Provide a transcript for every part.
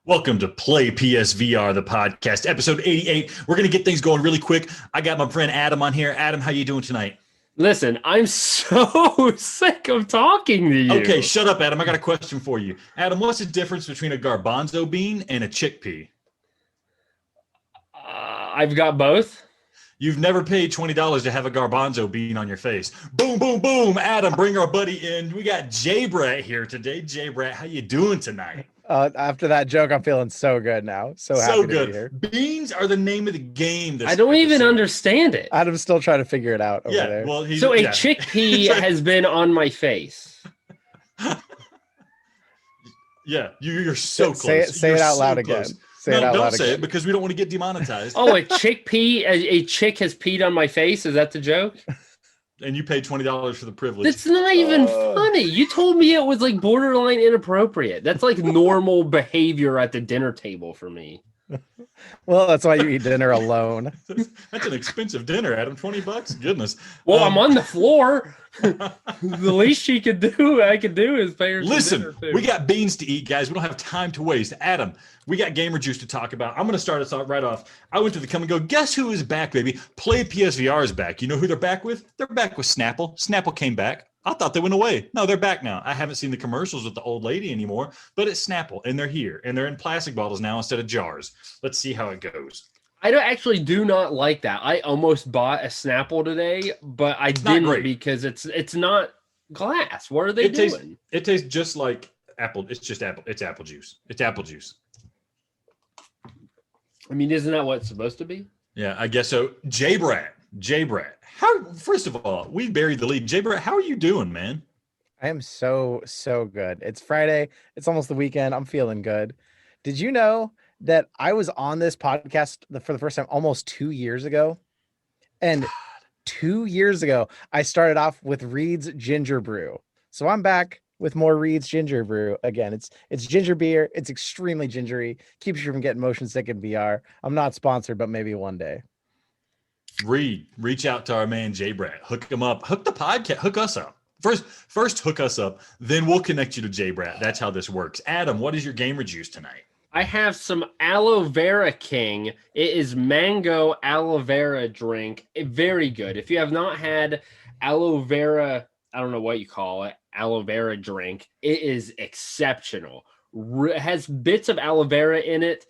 Welcome to Play PSVR, the podcast, episode 88. We're going to get things going really quick. I got my friend Adam on here. Adam, how you doing tonight? Listen, I'm so sick of talking to you. Okay, shut up, Adam. I got a question for you. Adam, what's the difference between a garbanzo bean and a chickpea? I've got both. You've never paid $20 to have a garbanzo bean on your face. Boom, boom, boom. Adam, bring our buddy in. We got JayBratt here today. JayBratt, how you doing tonight? After that joke, I'm feeling so good now. So happy to be here. Beans are the name of the game. I don't even understand it. Adam's still trying to figure it out over there. Well, so a chickpea has been on my face. Yeah, you're so close. Say it out loud again. Don't say it because we don't want to get demonetized. Oh, a chickpea, a chick has peed on my face. Is that the joke? And you paid $20 for the privilege. That's not even funny. You told me it was like borderline inappropriate. That's like normal behavior at the dinner table for me. Well, that's why you eat dinner alone. That's an expensive dinner, Adam. $20? Goodness. Well, I'm on the floor. The least I could do is pay her. Listen, we got beans to eat, guys. We don't have time to waste. Adam, we got gamer juice to talk about. I'm going to start us off right off. I went to the come and go. Guess who is back, baby? PlayPSVR is back. You know who they're back with? They're back with Snapple. Snapple came back. I thought they went away. No, they're back now. I haven't seen the commercials with the old lady anymore, but it's Snapple, and they're here, and they're in plastic bottles now instead of jars. Let's see how it goes. I do not like that. I almost bought a Snapple today, but I didn't because it's not glass. What are they doing? It tastes just like apple. It's just apple. It's apple juice. It's apple juice. I mean, isn't that what it's supposed to be? Yeah, I guess so. JayBratt. First of all, we buried the lead. JayBratt, how are you doing, man? I am so good. It's Friday. It's almost the weekend. I'm feeling good. Did you know that I was on this podcast for the first time almost 2 years ago? And 2 years ago, I started off with Reed's Ginger Brew. So I'm back with more Reed's Ginger Brew again. It's ginger beer. It's extremely gingery. Keeps you from getting motion sick in VR. I'm not sponsored, but maybe one day. Reed, reach out to our man JayBratt. Hook him up. Hook the podcast. Hook us up. First hook us up. Then we'll connect you to JayBratt. That's how this works. Adam, what is your gamer juice tonight? I have some Aloe Vera King. It is mango aloe vera drink. Very good. If you have not had aloe vera, I don't know what you call it, aloe vera drink, it is exceptional. It has bits of aloe vera in it.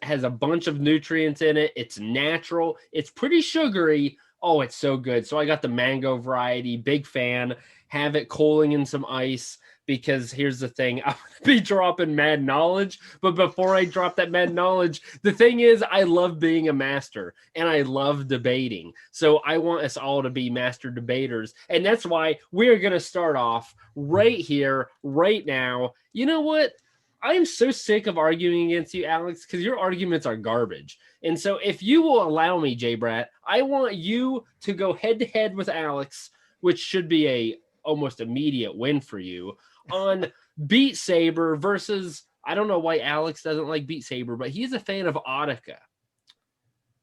Has a bunch of nutrients in it. It's natural. It's pretty sugary. Oh, it's so good. So I got the mango variety. Big fan. Have it cooling in some ice. Because here's the thing, I'm going to be dropping mad knowledge, but before I drop that mad knowledge, the thing is I love being a master and I love debating. So I want us all to be master debaters. And that's why we're going to start off right here, right now. You know what? I'm so sick of arguing against you, Alex, because your arguments are garbage. And so if you will allow me, JayBratt, I want you to go head to head with Alex, which should be a almost immediate win for you, on Beat Saber versus, I don't know why Alex doesn't like Beat Saber, but he's a fan of Audica.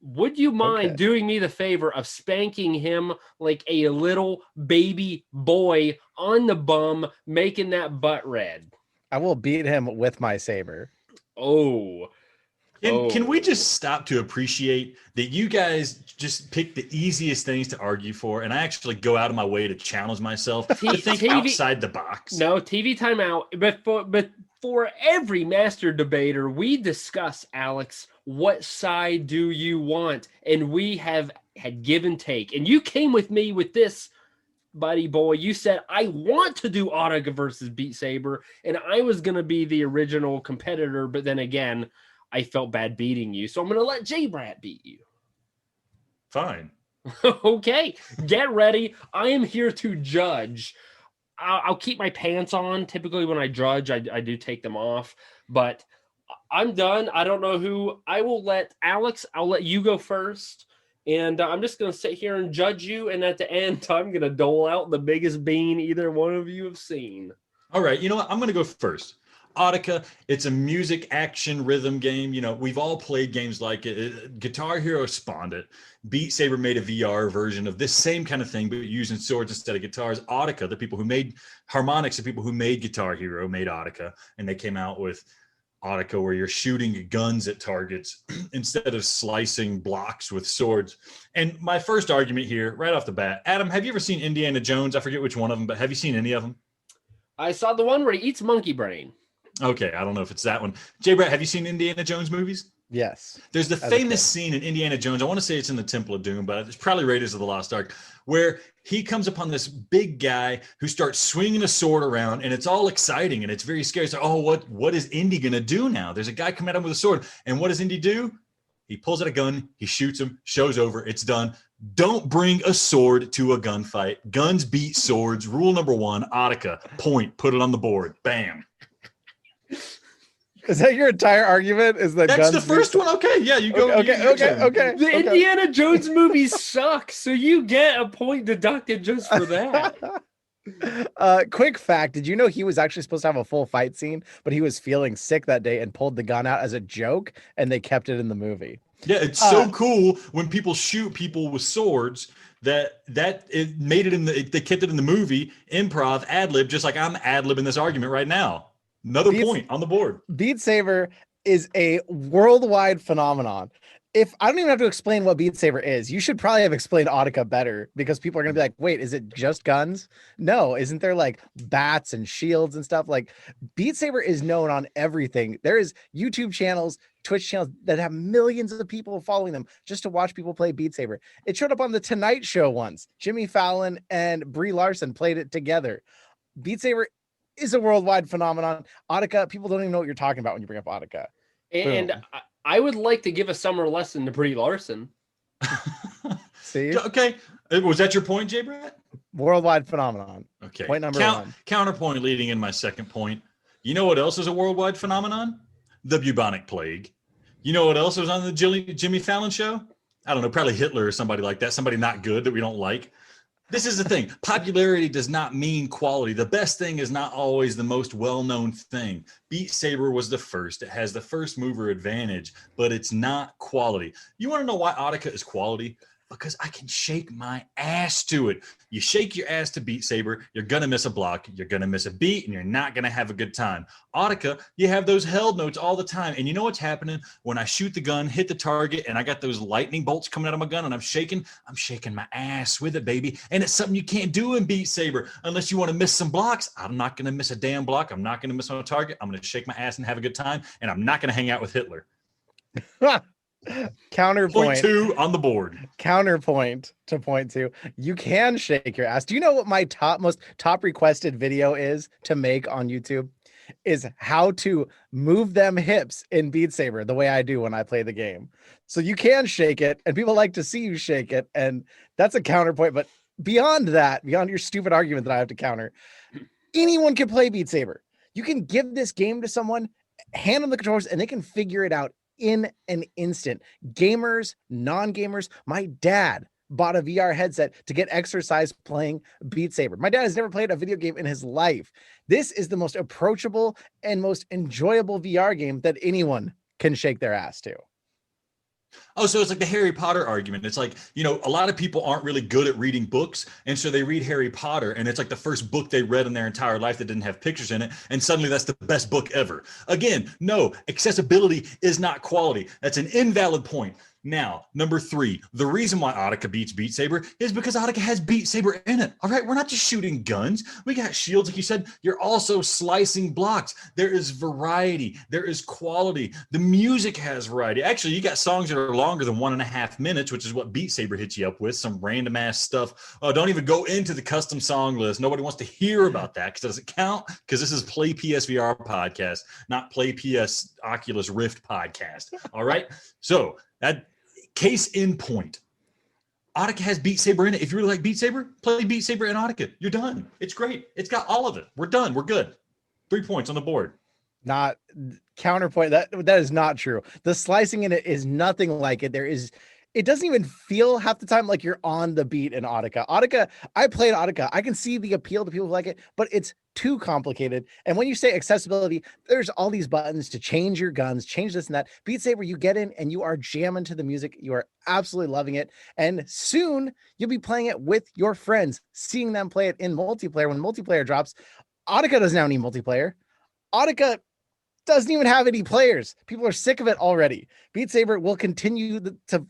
Would you mind doing me the favor of spanking him like a little baby boy on the bum, making that butt red? I will beat him with my saber. Can we just stop to appreciate that you guys just pick the easiest things to argue for, and I actually go out of my way to challenge myself to think outside the box? No, TV timeout. But for every master debater, we discuss, Alex, what side do you want? And we have had give and take. And you came with me with this, buddy boy. You said, I want to do Audica versus Beat Saber, and I was going to be the original competitor, but then again, I felt bad beating you, so I'm going to let JayBratt beat you. Fine. Okay, get ready. I am here to judge. I'll keep my pants on. Typically when I judge, I do take them off, but I'm done. I don't know who. I will let Alex, I'll let you go first, and I'm just going to sit here and judge you, and at the end, I'm going to dole out the biggest bean either one of you have seen. All right, you know what? I'm going to go first. Audica, it's a music action rhythm game. You know, we've all played games like it. Guitar Hero spawned it. Beat Saber made a VR version of this same kind of thing, but using swords instead of guitars. Audica, the people who made Harmonix, the people who made Guitar Hero made Audica, and they came out with Autica, where you're shooting guns at targets instead of slicing blocks with swords. And my first argument here, right off the bat, Adam, have you ever seen Indiana Jones? I forget which one of them, but have you seen any of them? I saw the one where he eats monkey brain. Okay, I don't know if it's that one. JayBratt, have you seen Indiana Jones movies? Yes. There's the famous scene in Indiana Jones. I want to say it's in the Temple of Doom, but it's probably Raiders of the Lost Ark, where he comes upon this big guy who starts swinging a sword around, and it's all exciting and it's very scary. It's like, oh, what is Indy gonna do now? There's a guy coming at him with a sword, and what does Indy do? He pulls out a gun, he shoots him, show's over, it's done. Don't bring a sword to a gunfight. Guns beat swords. Rule number 1, Autica, point, put it on the board, bam. Is that your entire argument? Is that That's the first one? Okay, yeah, you go. Okay. The Indiana Jones movies suck, so you get a point deducted just for that. Quick fact: did you know he was actually supposed to have a full fight scene, but he was feeling sick that day and pulled the gun out as a joke, and they kept it in the movie. Yeah, it's so cool when people shoot people with swords that it made it in the. They kept it in the movie, improv, ad lib, just like I'm ad libbing this argument right now. Another point on the board. Beat Saber is a worldwide phenomenon. If I don't even have to explain what Beat Saber is, you should probably have explained Autica better, because people are going to be like, wait, is it just guns? No, isn't there like bats and shields and stuff? Like, Beat Saber is known on everything. There is YouTube channels, Twitch channels that have millions of people following them just to watch people play Beat Saber. It showed up on The Tonight Show once. Jimmy Fallon and Brie Larson played it together. Beat Saber is a worldwide phenomenon. Autica, people don't even know what you're talking about when you bring up Autica. And I would like to give a summer lesson to Brie Larson. See? Okay. Was that your point, JayBratt? Worldwide phenomenon. Okay. Point number 1. Counterpoint leading in my second point. You know what else is a worldwide phenomenon? The bubonic plague. You know what else was on the Jimmy Fallon show? I don't know, probably Hitler or somebody like that. Somebody not good that we don't like. This is the thing. Popularity does not mean quality. The best thing is not always the most well-known thing. Beat Saber was the first. It has the first mover advantage, but it's not quality. You want to know why Autica is quality? Because I can shake my ass to it. You shake your ass to Beat Saber, you're going to miss a block, you're going to miss a beat, and you're not going to have a good time. Autica, you have those held notes all the time. And you know what's happening? When I shoot the gun, hit the target, and I got those lightning bolts coming out of my gun, and I'm shaking my ass with it, baby. And it's something you can't do in Beat Saber unless you want to miss some blocks. I'm not going to miss a damn block. I'm not going to miss my target. I'm going to shake my ass and have a good time, and I'm not going to hang out with Hitler. Counterpoint. Point 2 on the board. Counterpoint to point 2. You can shake your ass. Do you know what my most top requested video is to make on YouTube? Is how to move them hips in Beat Saber the way I do when I play the game. So you can shake it, and people like to see you shake it, and that's a counterpoint. But beyond that, beyond your stupid argument that I have to counter, anyone can play Beat Saber. You can give this game to someone, hand them the controllers, and they can figure it out in an instant. Gamers, non-gamers. My dad bought a VR headset to get exercise playing Beat Saber. My dad has never played a video game in his life. This is the most approachable and most enjoyable VR game that anyone can shake their ass to. Oh, so it's like the Harry Potter argument. It's like, you know, a lot of people aren't really good at reading books. And so they read Harry Potter, and it's like the first book they read in their entire life that didn't have pictures in it. And suddenly that's the best book ever. Again, no, accessibility is not quality. That's an invalid point. Now, number 3, the reason why Autica beats Beat Saber is because Autica has Beat Saber in it. All right, we're not just shooting guns. We got shields, like you said. You're also slicing blocks. There is variety. There is quality. The music has variety. Actually, you got songs that are longer than 1.5 minutes, which is what Beat Saber hits you up with, some random ass stuff. Oh, don't even go into the custom song list. Nobody wants to hear about that because it doesn't count, because this is Play PSVR podcast, not Play PS Oculus Rift podcast. All right, so that case in point. Autica has Beat Saber in it. If you really like Beat Saber, play Beat Saber and Autica. You're done. It's great. It's got all of it. We're done. We're good. 3 points on the board. Not counterpoint. That is not true. The slicing in it is nothing like it. It doesn't even feel half the time like you're on the beat in Autica. I played Autica. I can see the appeal to people who like it, but it's too complicated. And when you say accessibility, there's all these buttons to change your guns, change this and that. Beat Saber, you get in and you are jamming to the music. You are absolutely loving it. And soon you'll be playing it with your friends, seeing them play it in multiplayer. When multiplayer drops, Autica doesn't now need multiplayer. Autica doesn't even have any players. People are sick of it already. Beat Saber will continue to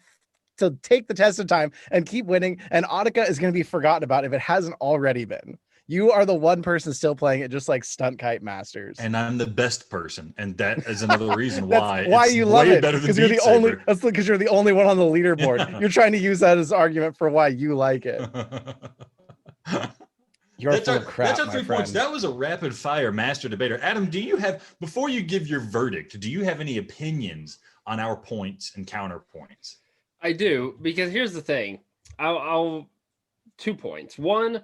take the test of time and keep winning, and Audica is going to be forgotten about if it hasn't already been. You are the one person still playing it, just like Stunt Kite Masters. And I'm the best person, and that is another reason why it's you love way it. better than You're Beat the Saber. only. That's because you're the only one on the leaderboard. Yeah. You're trying to use that as argument for why you like it. You're full of crap, that's our my 3 friend. points. That was a rapid fire master debater. Adam, do you have, before you give your verdict, do you have any opinions on our points and counterpoints? I do, because here's the thing. I'll 2 points. One,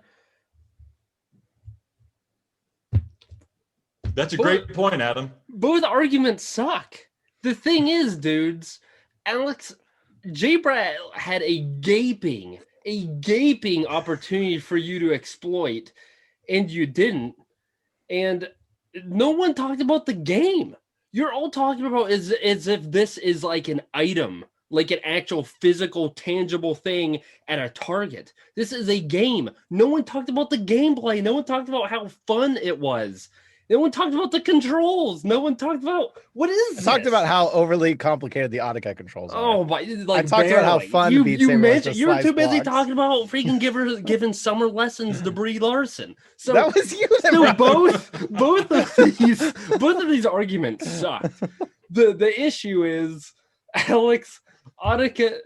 That's a great point, Adam. both arguments suck. The thing is, dudes, JayBratt had a gaping opportunity for you to exploit, and you didn't. And no one talked about the game. You're all talking about as if this is like an item, like an actual physical, tangible thing at a Target. This is a game. No one talked about the gameplay. No one talked about how fun it was. No one talked about the controls. No one talked about what is this? I talked about how overly complicated the Audica controls are. Oh my! Like I talked about how barely. fun you Beat Saber was to you were slice too busy blocks. talking about freaking giving summer lessons to Brie Larson. So That was you that so brought both of these arguments suck. The issue is Alex Audica.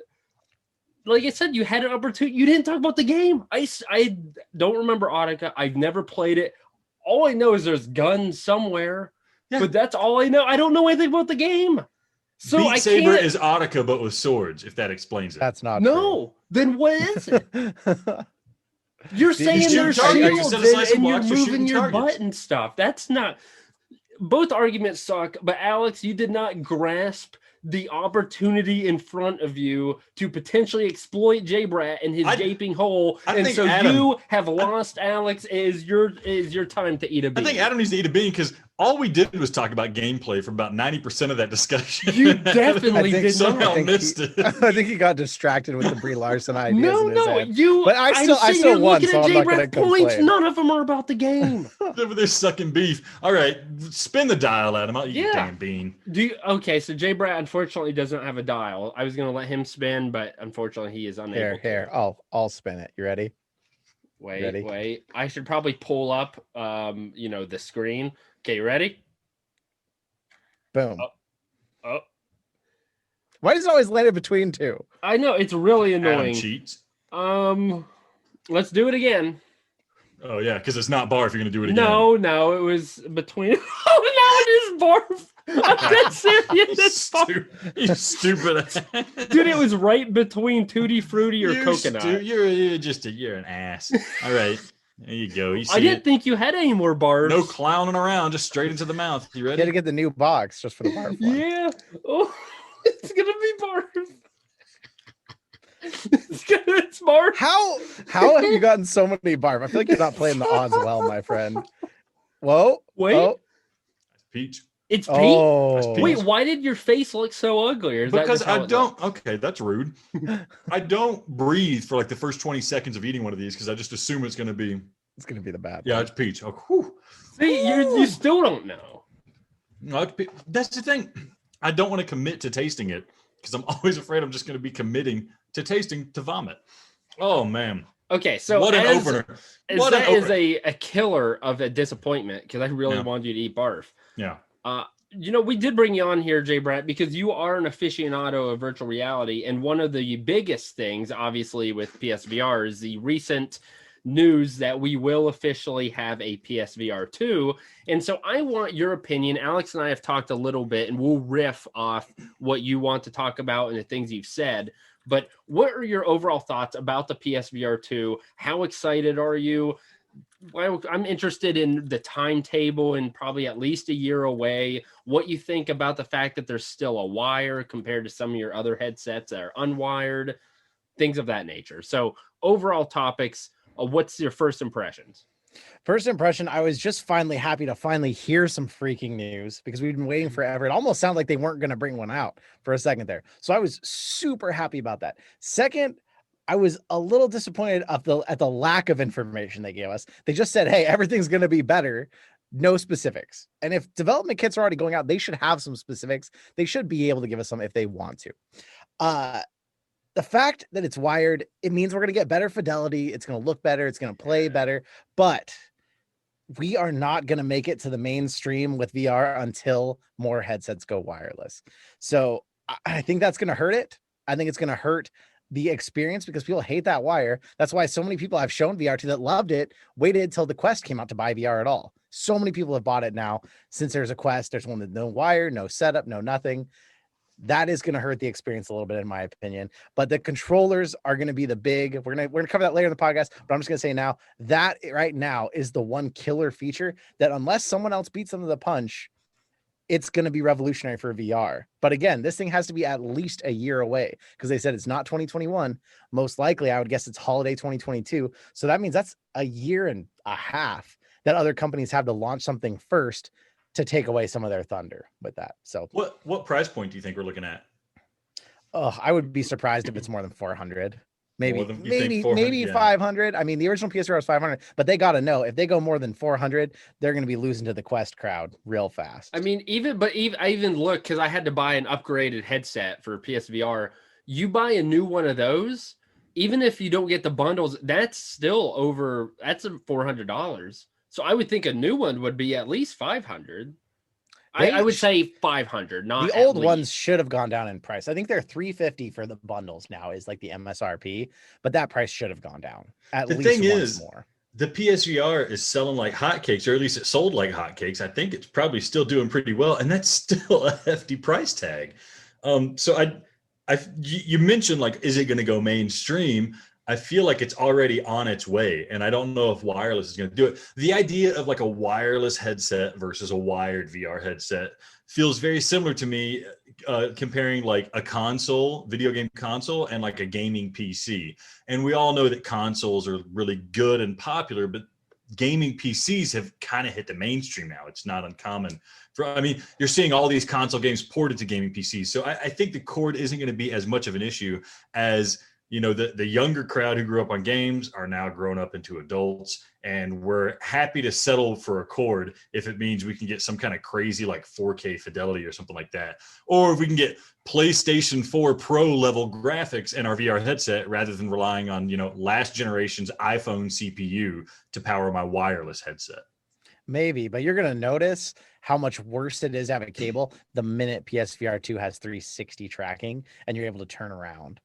Like I said, you had an opportunity. You didn't talk about the game. I don't remember Audica. I've never played it. All I know is there's guns somewhere, but that's all I know. I don't know anything about the game. So Beat I Saber can't. is Audica, but with swords, if that explains it. That's not No, then what is it? You're saying shoot there's targets shields instead of slicing and you're blocks, you're moving shooting your targets. butt and stuff. That's not. Both arguments suck, but Alex, you did not grasp the opportunity in front of you to potentially exploit JayBratt in his gaping hole, I and think so Adam- you have lost. Alex, it is your time to eat a I bean. think Adam needs to eat a bean because all we did was talk about gameplay for about 90% of that discussion. You definitely did somehow not. missed it. I think he got distracted with the Brie Larson ideas. No, in his no, head. you. But I still I'm sitting here won, looking so at I'm not gonna JayBratt's points. complain. None of them are about the game. Over there sucking beef. All right, spin the dial, Adam. I'll eat your Yeah. damn bean. Okay, so JayBratt unfortunately doesn't have a dial. I was gonna let him spin, but unfortunately he is unable. Here. I'll spin it. You ready? Ready? Wait. I should probably pull up the screen. Okay, you ready? Boom. Oh. Why does it always land in between two? I know it's really Adam annoying. cheats. Let's do it again. Oh yeah, because it's not bar if you're gonna do it again. No, it was between. Oh, now it is barf. I'm dead serious. It's barf. You stupid. Dude, it was right between Tutti Frutti or You coconut. You're an ass. All right, there you go. You see I didn't it. think you had any more barbs. No clowning around, just straight into the mouth. You You ready? had to get the new box just for the barf one. Yeah. Oh, it's gonna be barf. It's barf. How have you gotten so many barf? I feel like you're not playing the odds well, my friend. Whoa. Wait. Oh. Peach. It's Pete. Oh. Wait, why did your face look so ugly? Or is that Because just how I it don't. looks? Okay, that's rude. I don't breathe for like the first 20 seconds of eating one of these because I just assume it's going to be. It's gonna be the bad Yeah, one. it's peach. Oh, whew. See, you still don't know. No, that's the thing. I don't want to commit to tasting it because I'm always afraid I'm just going to be committing to tasting to vomit. Oh man, Okay, so what an as- opener! as What an that is opener! a killer of a disappointment because I really Yeah. wanted you to eat barf. Yeah, We did bring you on here, JayBratt, because you are an aficionado of virtual reality, and one of the biggest things, obviously, with PSVR is the recent news that we will officially have a PSVR2. And so I want your opinion. Alex and I have talked a little bit, and we'll riff off what you want to talk about and the things you've said. But what are your overall thoughts about the PSVR2? How excited are you? Well, I'm interested in the timetable and probably at least a year away. What you think about the fact that there's still a wire compared to some of your other headsets that are unwired, things of that nature. So overall topics, what's your first impressions? First impression, I was just finally happy to finally hear some freaking news because we've been waiting forever. It almost sounded like they weren't going to bring one out for a second there. So I was super happy about that. Second, I was a little disappointed at the lack of information they gave us. They just said, hey, everything's going to be better. No specifics. And if development kits are already going out, they should have some specifics. They should be able to give us some if they want to. The fact that it's wired, it means we're going to get better fidelity. It's going to look better. It's going to play better. But we are not going to make it to the mainstream with VR until more headsets go wireless. So I think that's going to hurt it. I think it's going to hurt the experience because people hate that wire. That's why so many people I've shown VR to that loved it waited until the Quest came out to buy VR at all. So many people have bought it now since there's a Quest. There's one with no wire, no setup, no nothing. That is going to hurt the experience a little bit, in my opinion. But the controllers are going to be the big. We're gonna cover that later in the podcast. But I'm just going to say now that right now is the one killer feature that unless someone else beats them to the punch, it's going to be revolutionary for VR. But again, this thing has to be at least a year away because they said it's not 2021. Most likely, I would guess it's holiday 2022. So that means that's a year and a half that other companies have to launch something first to take away some of their thunder with that. So what price point do you think we're looking at? Oh, I would be surprised if it's more than 400. Maybe 400, 500. I mean, the original PSVR was 500, but they got to know if they go more than 400, they're going to be losing to the Quest crowd real fast. I mean, I even look because I had to buy an upgraded headset for PSVR. You buy a new one of those, even if you don't get the bundles, that's still that's $400. So I would think a new one would be at least 500. I would say 500. Not the old ones should have gone down in price. I think they're $350 for the bundles now is like the MSRP, but that price should have gone down at least. The thing is, more. The PSVR is selling like hotcakes, or at least it sold like hotcakes. I think it's probably still doing pretty well, and that's still a hefty price tag. So you mentioned like, is it going to go mainstream? I feel like it's already on its way, and I don't know if wireless is going to do it. The idea of like a wireless headset versus a wired VR headset feels very similar to me, comparing like a console, video game console, and like a gaming PC. And we all know that consoles are really good and popular, but gaming PCs have kind of hit the mainstream now. It's not uncommon. You're seeing all these console games ported to gaming PCs. So I think the cord isn't going to be as much of an issue as, you know, the younger crowd who grew up on games are now grown up into adults, and we're happy to settle for a cord if it means we can get some kind of crazy like 4K fidelity or something like that. Or if we can get PlayStation 4 Pro level graphics in our VR headset rather than relying on, you know, last generation's iPhone CPU to power my wireless headset. Maybe, but you're going to notice how much worse it is to have a cable the minute PSVR2 has 360 tracking and you're able to turn around.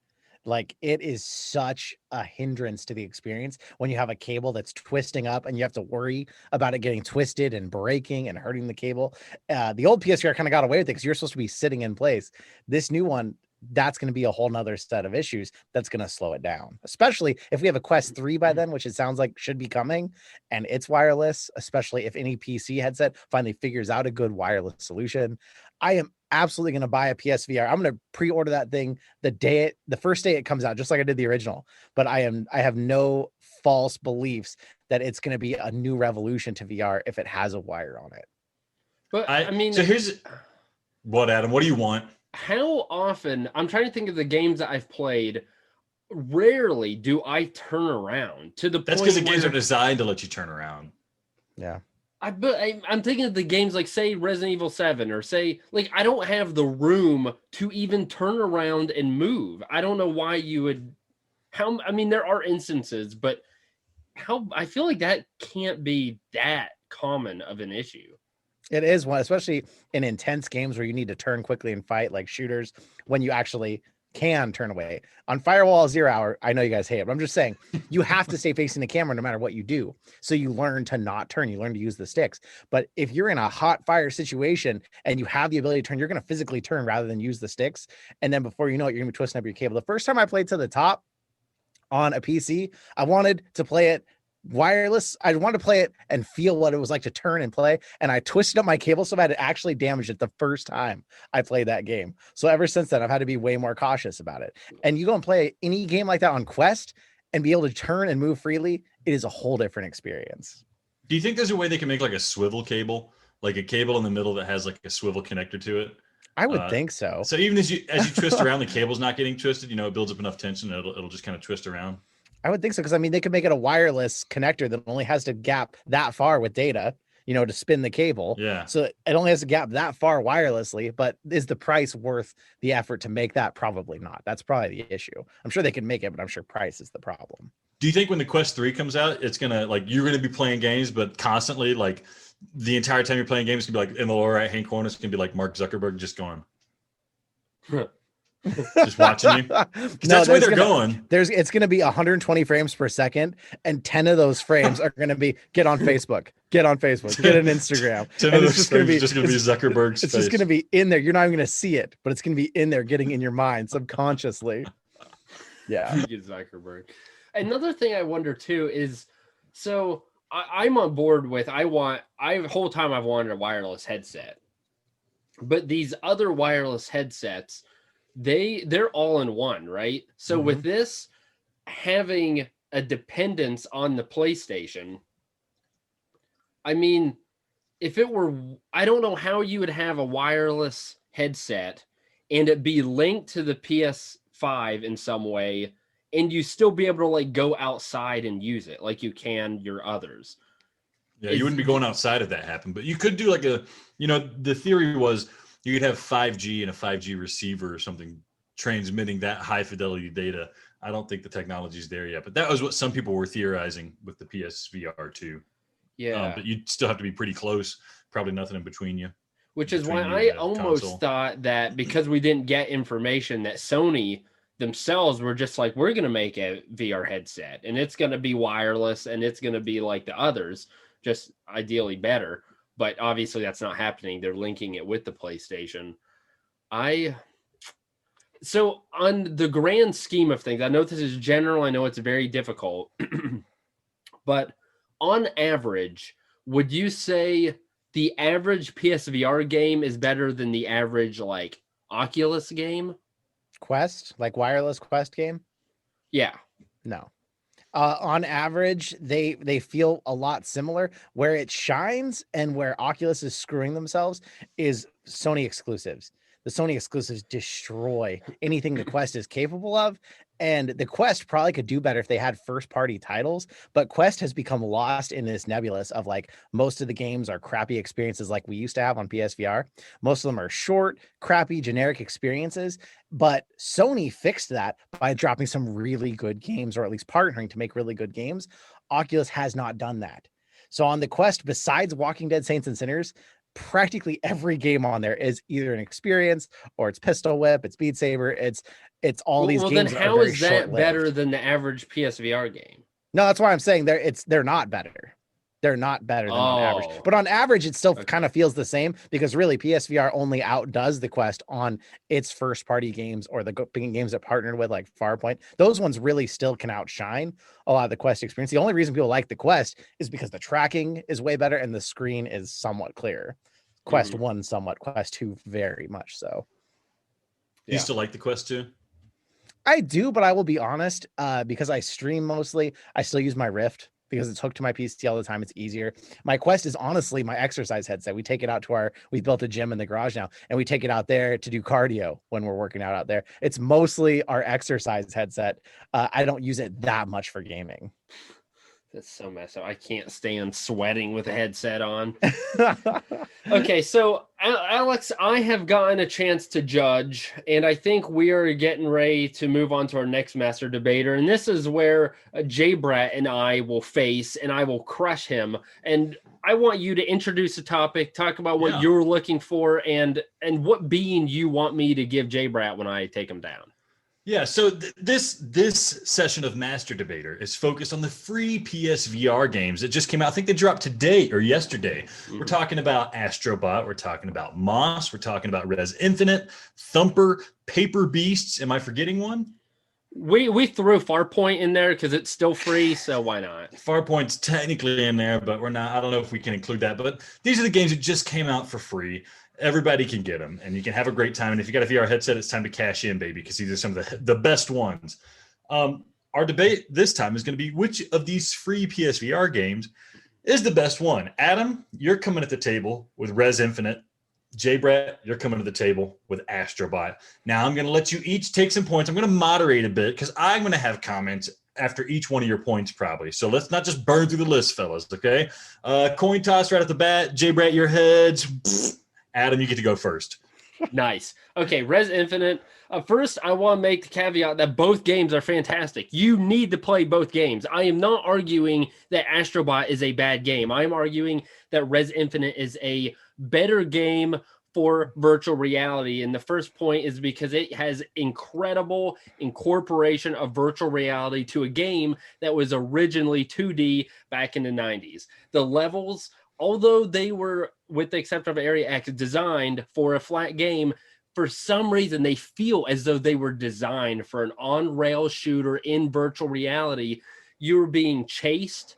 Like, it is such a hindrance to the experience when you have a cable that's twisting up and you have to worry about it getting twisted and breaking and hurting the cable. The old PSVR kind of got away with it because you're supposed to be sitting in place. This new one, that's going to be a whole nother set of issues that's going to slow it down, especially if we have a Quest 3 by then, which it sounds like should be coming, and it's wireless, especially if any PC headset finally figures out a good wireless solution. I am absolutely going to buy a PSVR. I'm going to pre-order that thing the first day it comes out, just like I did the original. But I have no false beliefs that it's going to be a new revolution to VR if it has a wire on it. But I mean, so here's what, Adam, what do you want? How often, I'm trying to think of the games that I've played, rarely do I turn around to the point. That's because the games are designed to let you turn around. Yeah. I'm thinking of the games like, say, Resident Evil 7, or say, like, I don't have the room to even turn around and move. I don't know why you would. I mean, there are instances, but I feel like that can't be that common of an issue. It is one, especially in intense games where you need to turn quickly and fight, like shooters, when you actually can turn away. On Firewall Zero Hour, I know you guys hate it, but I'm just saying, you have to stay facing the camera no matter what you do. So you learn to not turn, you learn to use the sticks. But if you're in a hot fire situation and you have the ability to turn, you're going to physically turn rather than use the sticks. And then before you know it, you're going to be twisting up your cable. The first time I played To the Top on a PC, I wanted to play it wireless. I wanted to play it and feel what it was like to turn and play, and I twisted up my cable so bad it actually damaged it the first time I played that game. So ever since then, I've had to be way more cautious about it. And you go and play any game like that on Quest and be able to turn and move freely, it is a whole different experience. Do you think there's a way they can make like a swivel cable, like a cable in the middle that has like a swivel connector to it? I would think so. So even as you twist around, the cable's not getting twisted, you know, it builds up enough tension, it'll just kind of twist around. I would think so, because I mean, they could make it a wireless connector that only has to gap that far with data. to spin the cable. Yeah. So it only has a gap that far wirelessly, but is the price worth the effort to make that? Probably not. That's probably the issue. I'm sure they can make it, but I'm sure price is the problem. Do you think when the Quest 3 comes out, it's gonna like you're gonna be playing games, but constantly like the entire time you're playing games, it's gonna be like in the lower right hand corner, it's gonna be like Mark Zuckerberg just going, just watching you. That's where they're going. It's gonna be 120 frames per second, and 10 of those frames are gonna be get on Facebook, get on Instagram. 10 of those just gonna be Zuckerberg's It's face. just gonna be in there. You're not even gonna see it, but it's gonna be in there, getting in your mind subconsciously. Yeah. Zuckerberg. Another thing I wonder too is, so I'm on board with the whole time I've wanted a wireless headset, but these other wireless headsets, they're all in one, right? So with this having a dependence on the PlayStation, I mean, if it were, I don't know how you would have a wireless headset and it be linked to the PS5 in some way, and you still be able to like go outside and use it like you can your others. Yeah, you wouldn't be going outside if that happened, but you could do like the theory was you could have 5G and a 5G receiver or something transmitting that high fidelity data. I don't think the technology's there yet, but that was what some people were theorizing with the PSVR2. Yeah. But you'd still have to be pretty close, probably nothing in between you. Which is why I almost thought that because we didn't get information that Sony themselves were just like, we're going to make a VR headset and it's going to be wireless and it's going to be like the others, just ideally better. But obviously that's not happening. They're linking it with the PlayStation. So on the grand scheme of things, I know this is general. I know it's very difficult, but on average, would you say the average PSVR game is better than the average like Oculus game? Quest, like wireless Quest game? Yeah. No. On average, they feel a lot similar. Where it shines and where Oculus is screwing themselves is Sony Exclusives. The Sony Exclusives destroy anything the Quest is capable of. And the Quest probably could do better if they had first-party titles, but Quest has become lost in this nebulous of like most of the games are crappy experiences like we used to have on PSVR. Most of them are short, crappy, generic experiences, but Sony fixed that by dropping some really good games, or at least partnering to make really good games. Oculus has not done that. So on the Quest, besides Walking Dead, Saints and Sinners, practically every game on there is either an experience or it's Pistol Whip, it's Beat Saber, it's all these games. Then how is that better than the average PSVR game? No, that's why I'm saying they're not better. They're not better than on average. But on average, it still kind of feels the same, because really PSVR only outdoes the Quest on its first party games or the games that partnered with like Farpoint. Those ones really still can outshine a lot of the Quest experience. The only reason people like the Quest is because the tracking is way better and the screen is somewhat clearer. Quest 1 somewhat, Quest 2 very much so. You still like the Quest 2? I do, but I will be honest, because I stream mostly, I still use my Rift because it's hooked to my PC all the time. It's easier. My Quest is honestly my exercise headset. We take it out to we've built a gym in the garage now, and we take it out there to do cardio when we're working out there. It's mostly our exercise headset. I don't use it that much for gaming. That's so messed up. I can't stand sweating with a headset on. Okay, so Alex, I have gotten a chance to judge, and I think we are getting ready to move on to our next master debater. And this is where JayBratt and I will face, and I will crush him. And I want you to introduce the topic, talk about what you're looking for, and what being you want me to give JayBratt when I take him down. Yeah, so this session of Master Debater is focused on the free PSVR games that just came out. I think they dropped today or yesterday. We're talking about Astrobot. We're talking about Moss. We're talking about Res Infinite, Thumper, Paper Beasts. Am I forgetting one? We threw Farpoint in there because it's still free, so why not? Farpoint's technically in there, but we're not. I don't know if we can include that. But these are the games that just came out for free. Everybody can get them, and you can have a great time. And if you got a VR headset, it's time to cash in, baby, because these are some of the best ones. Our debate this time is going to be which of these free PSVR games is the best one. Adam, you're coming at the table with Res Infinite. JayBratt, you're coming to the table with Astrobot. Now I'm going to let you each take some points. I'm going to moderate a bit because I'm going to have comments after each one of your points, probably. So let's not just burn through the list, fellas, okay? Coin toss right at the bat. JayBratt, your heads. Pfft. Adam, you get to go first. Nice. Okay, Res Infinite. First, I want to make the caveat that both games are fantastic. You need to play both games. I am not arguing that Astrobot is a bad game. I am arguing that Res Infinite is a better game for virtual reality. And the first point is because it has incredible incorporation of virtual reality to a game that was originally 2D back in the 90s. The levels, although they were, with the exception of Area X, designed for a flat game, for some reason they feel as though they were designed for an on-rail shooter in virtual reality. You're being chased.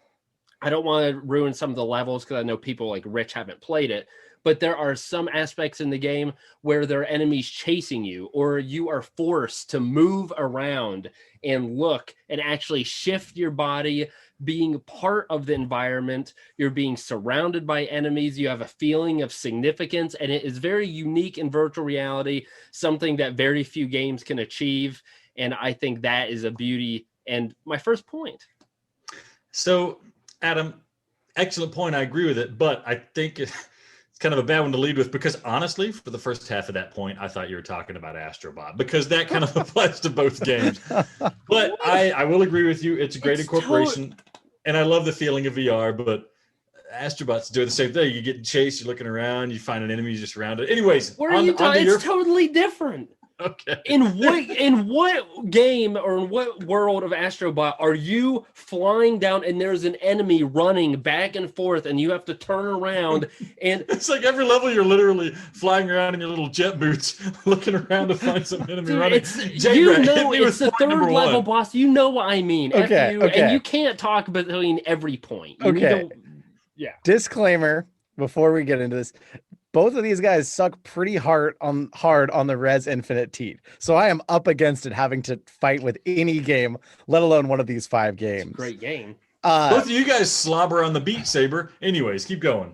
I don't want to ruin some of the levels because I know people like Rich haven't played it, but there are some aspects in the game where there are enemies chasing you, or you are forced to move around and look and actually shift your body, being part of the environment. You're being surrounded by enemies. You have a feeling of significance, and it is very unique in virtual reality, something that very few games can achieve. And I think that is a beauty. And my first point. So, Adam, excellent point. I agree with it, but I think it's kind of a bad one to lead with because honestly, for the first half of that point, I thought you were talking about Astrobot because that kind of applies to both games. But I will agree with you. It's a great incorporation. And I love the feeling of VR, but Astrobot's doing the same thing. You get chased, you're looking around, you find an enemy, you just surround it. Anyways, where are you talking? It's totally different. Okay. In what game or in what world of Astrobot are you flying down and there's an enemy running back and forth and you have to turn around and it's like every level you're literally flying around in your little jet boots looking around to find some enemy running. It's the third level boss. You know what I mean. Okay. And you can't talk between every point. Yeah. Disclaimer before we get into this. Both of these guys suck pretty hard on the Res Infinite teat. So I am up against it having to fight with any game, let alone one of these 5 games. Great game. Both of you guys slobber on the Beat Saber. Anyways, keep going.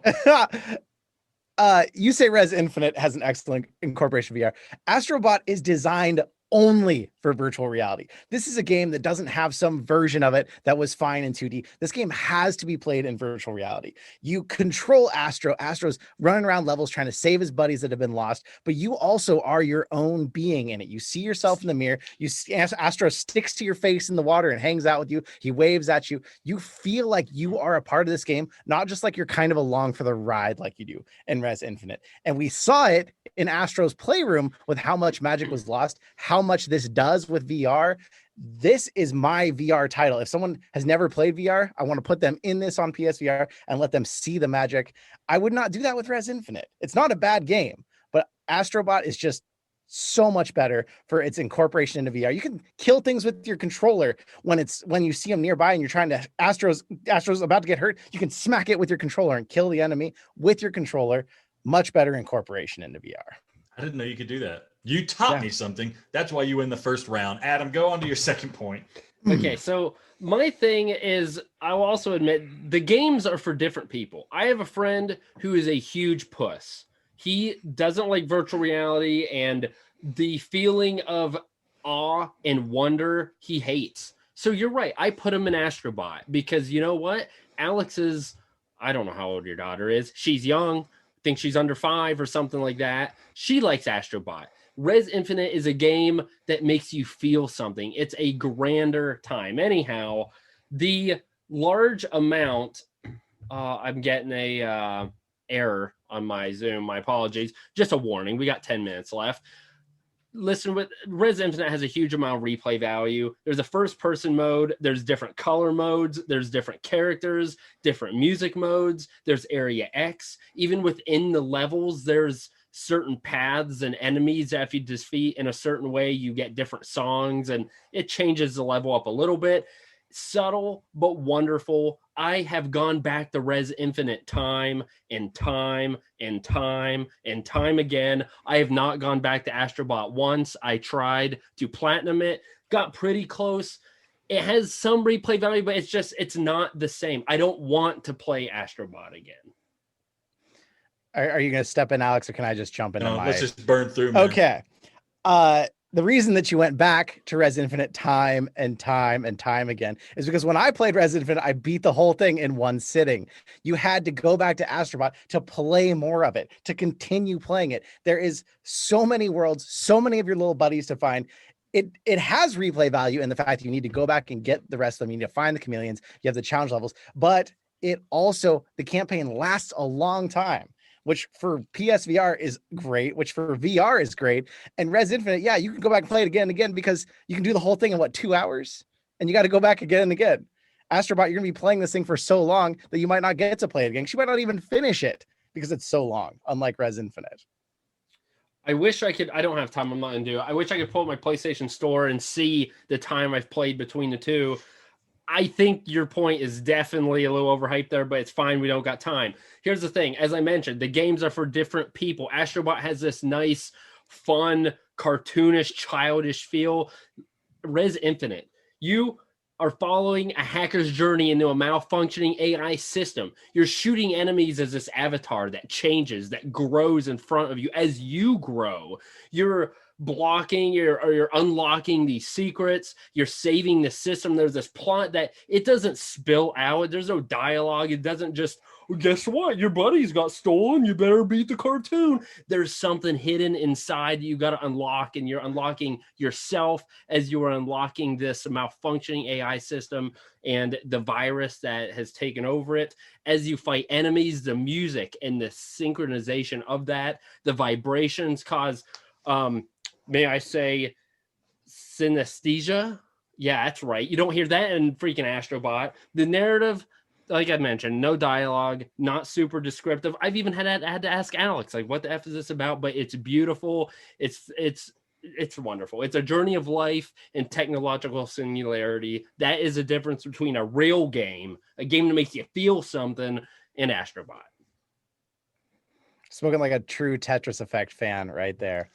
You say Res Infinite has an excellent incorporation of VR. Astrobot is designed only for virtual reality. This is a game that doesn't have some version of it that was fine in 2D. This game has to be played in virtual reality. You control Astro. Astro's running around levels trying to save his buddies that have been lost, but you also are your own being in it. You see yourself in the mirror. Astro sticks to your face in the water and hangs out with you. He waves at you. You feel like you are a part of this game, not just like you're kind of along for the ride like you do in Res Infinite. And we saw it in Astro's playroom with how much magic was lost, how much this does with VR. This is my VR title. If someone has never played VR, I want to put them in this on PSVR and let them see the magic. I would not do that with Res Infinite. It's not a bad game, but Astrobot is just so much better for its incorporation into VR. You can kill things with your controller when you see them nearby and you're trying to Astro's about to get hurt. You can smack it with your controller and kill the enemy with your controller. Much better incorporation into VR. I didn't know you could do that. You taught me something. That's why you win the first round. Adam, go on to your second point. Okay, so my thing is, I'll also admit the games are for different people. I have a friend who is a huge puss. He doesn't like virtual reality, and the feeling of awe and wonder he hates. So you're right. I put him in Astrobot because you know what? Alex is, I don't know how old your daughter is. She's young. I think she's under 5 or something like that. She likes Astrobot. Res Infinite is a game that makes you feel something. It's a grander time. Anyhow, the large amount, I'm getting a error on my Zoom. My apologies. Just a warning. We got 10 minutes left. Listen, with Res Infinite has a huge amount of replay value. There's a first-person mode. There's different color modes. There's different characters, different music modes. There's Area X. Even within the levels, there's certain paths and enemies that if you defeat in a certain way, you get different songs, and it changes the level up a little bit. Subtle, but wonderful. I have gone back to Res Infinite time and time and time and time again. I have not gone back to Astrobot once. I tried to platinum it, got pretty close. It has some replay value, but it's not the same. I don't want to play Astrobot again. Are you going to step in, Alex, or can I just jump in? No, let's just burn through, man. Okay. the reason that you went back to Res Infinite time and time and time again is because when I played Res Infinite, I beat the whole thing in one sitting. You had to go back to Astrobot to play more of it, to continue playing it. There is so many worlds, so many of your little buddies to find. It has replay value in the fact that you need to go back and get the rest of them. You need to find the chameleons. You have the challenge levels, but it also, the campaign lasts a long time, which for PSVR is great, which for VR is great. And Res Infinite, yeah, you can go back and play it again and again because you can do the whole thing in what, 2 hours? And you got to go back again and again. Astrobot, you're gonna be playing this thing for so long that you might not get to play it again. You might not even finish it because it's so long, unlike Res Infinite. I wish I could. I don't have time. I'm not gonna do it. I wish I could pull up my PlayStation Store and see the time I've played between the two. I think your point is definitely a little overhyped there, but it's fine. We don't got time. Here's the thing. As I mentioned, the games are for different people. Astrobot has this nice, fun, cartoonish, childish feel. Res Infinite, you are following a hacker's journey into a malfunctioning AI system. You're shooting enemies as this avatar that changes, that grows in front of you as you grow. You're blocking, you're unlocking these secrets, you're saving the system. There's this plot that it doesn't spill out. There's no dialogue. It doesn't just, well, guess what? Your buddies got stolen. You better beat the cartoon. There's something hidden inside you got to unlock, and you're unlocking yourself as you are unlocking this malfunctioning AI system and the virus that has taken over it. As you fight enemies, the music and the synchronization of that, the vibrations cause may I say, synesthesia? Yeah, that's right. You don't hear that in freaking Astrobot. The narrative, like I mentioned, no dialogue, not super descriptive. I've even had to ask Alex, like, what the F is this about? But it's beautiful. It's wonderful. It's a journey of life and technological singularity. That is the difference between a real game, a game that makes you feel something, and Astrobot. Spoken like a true Tetris Effect fan right there.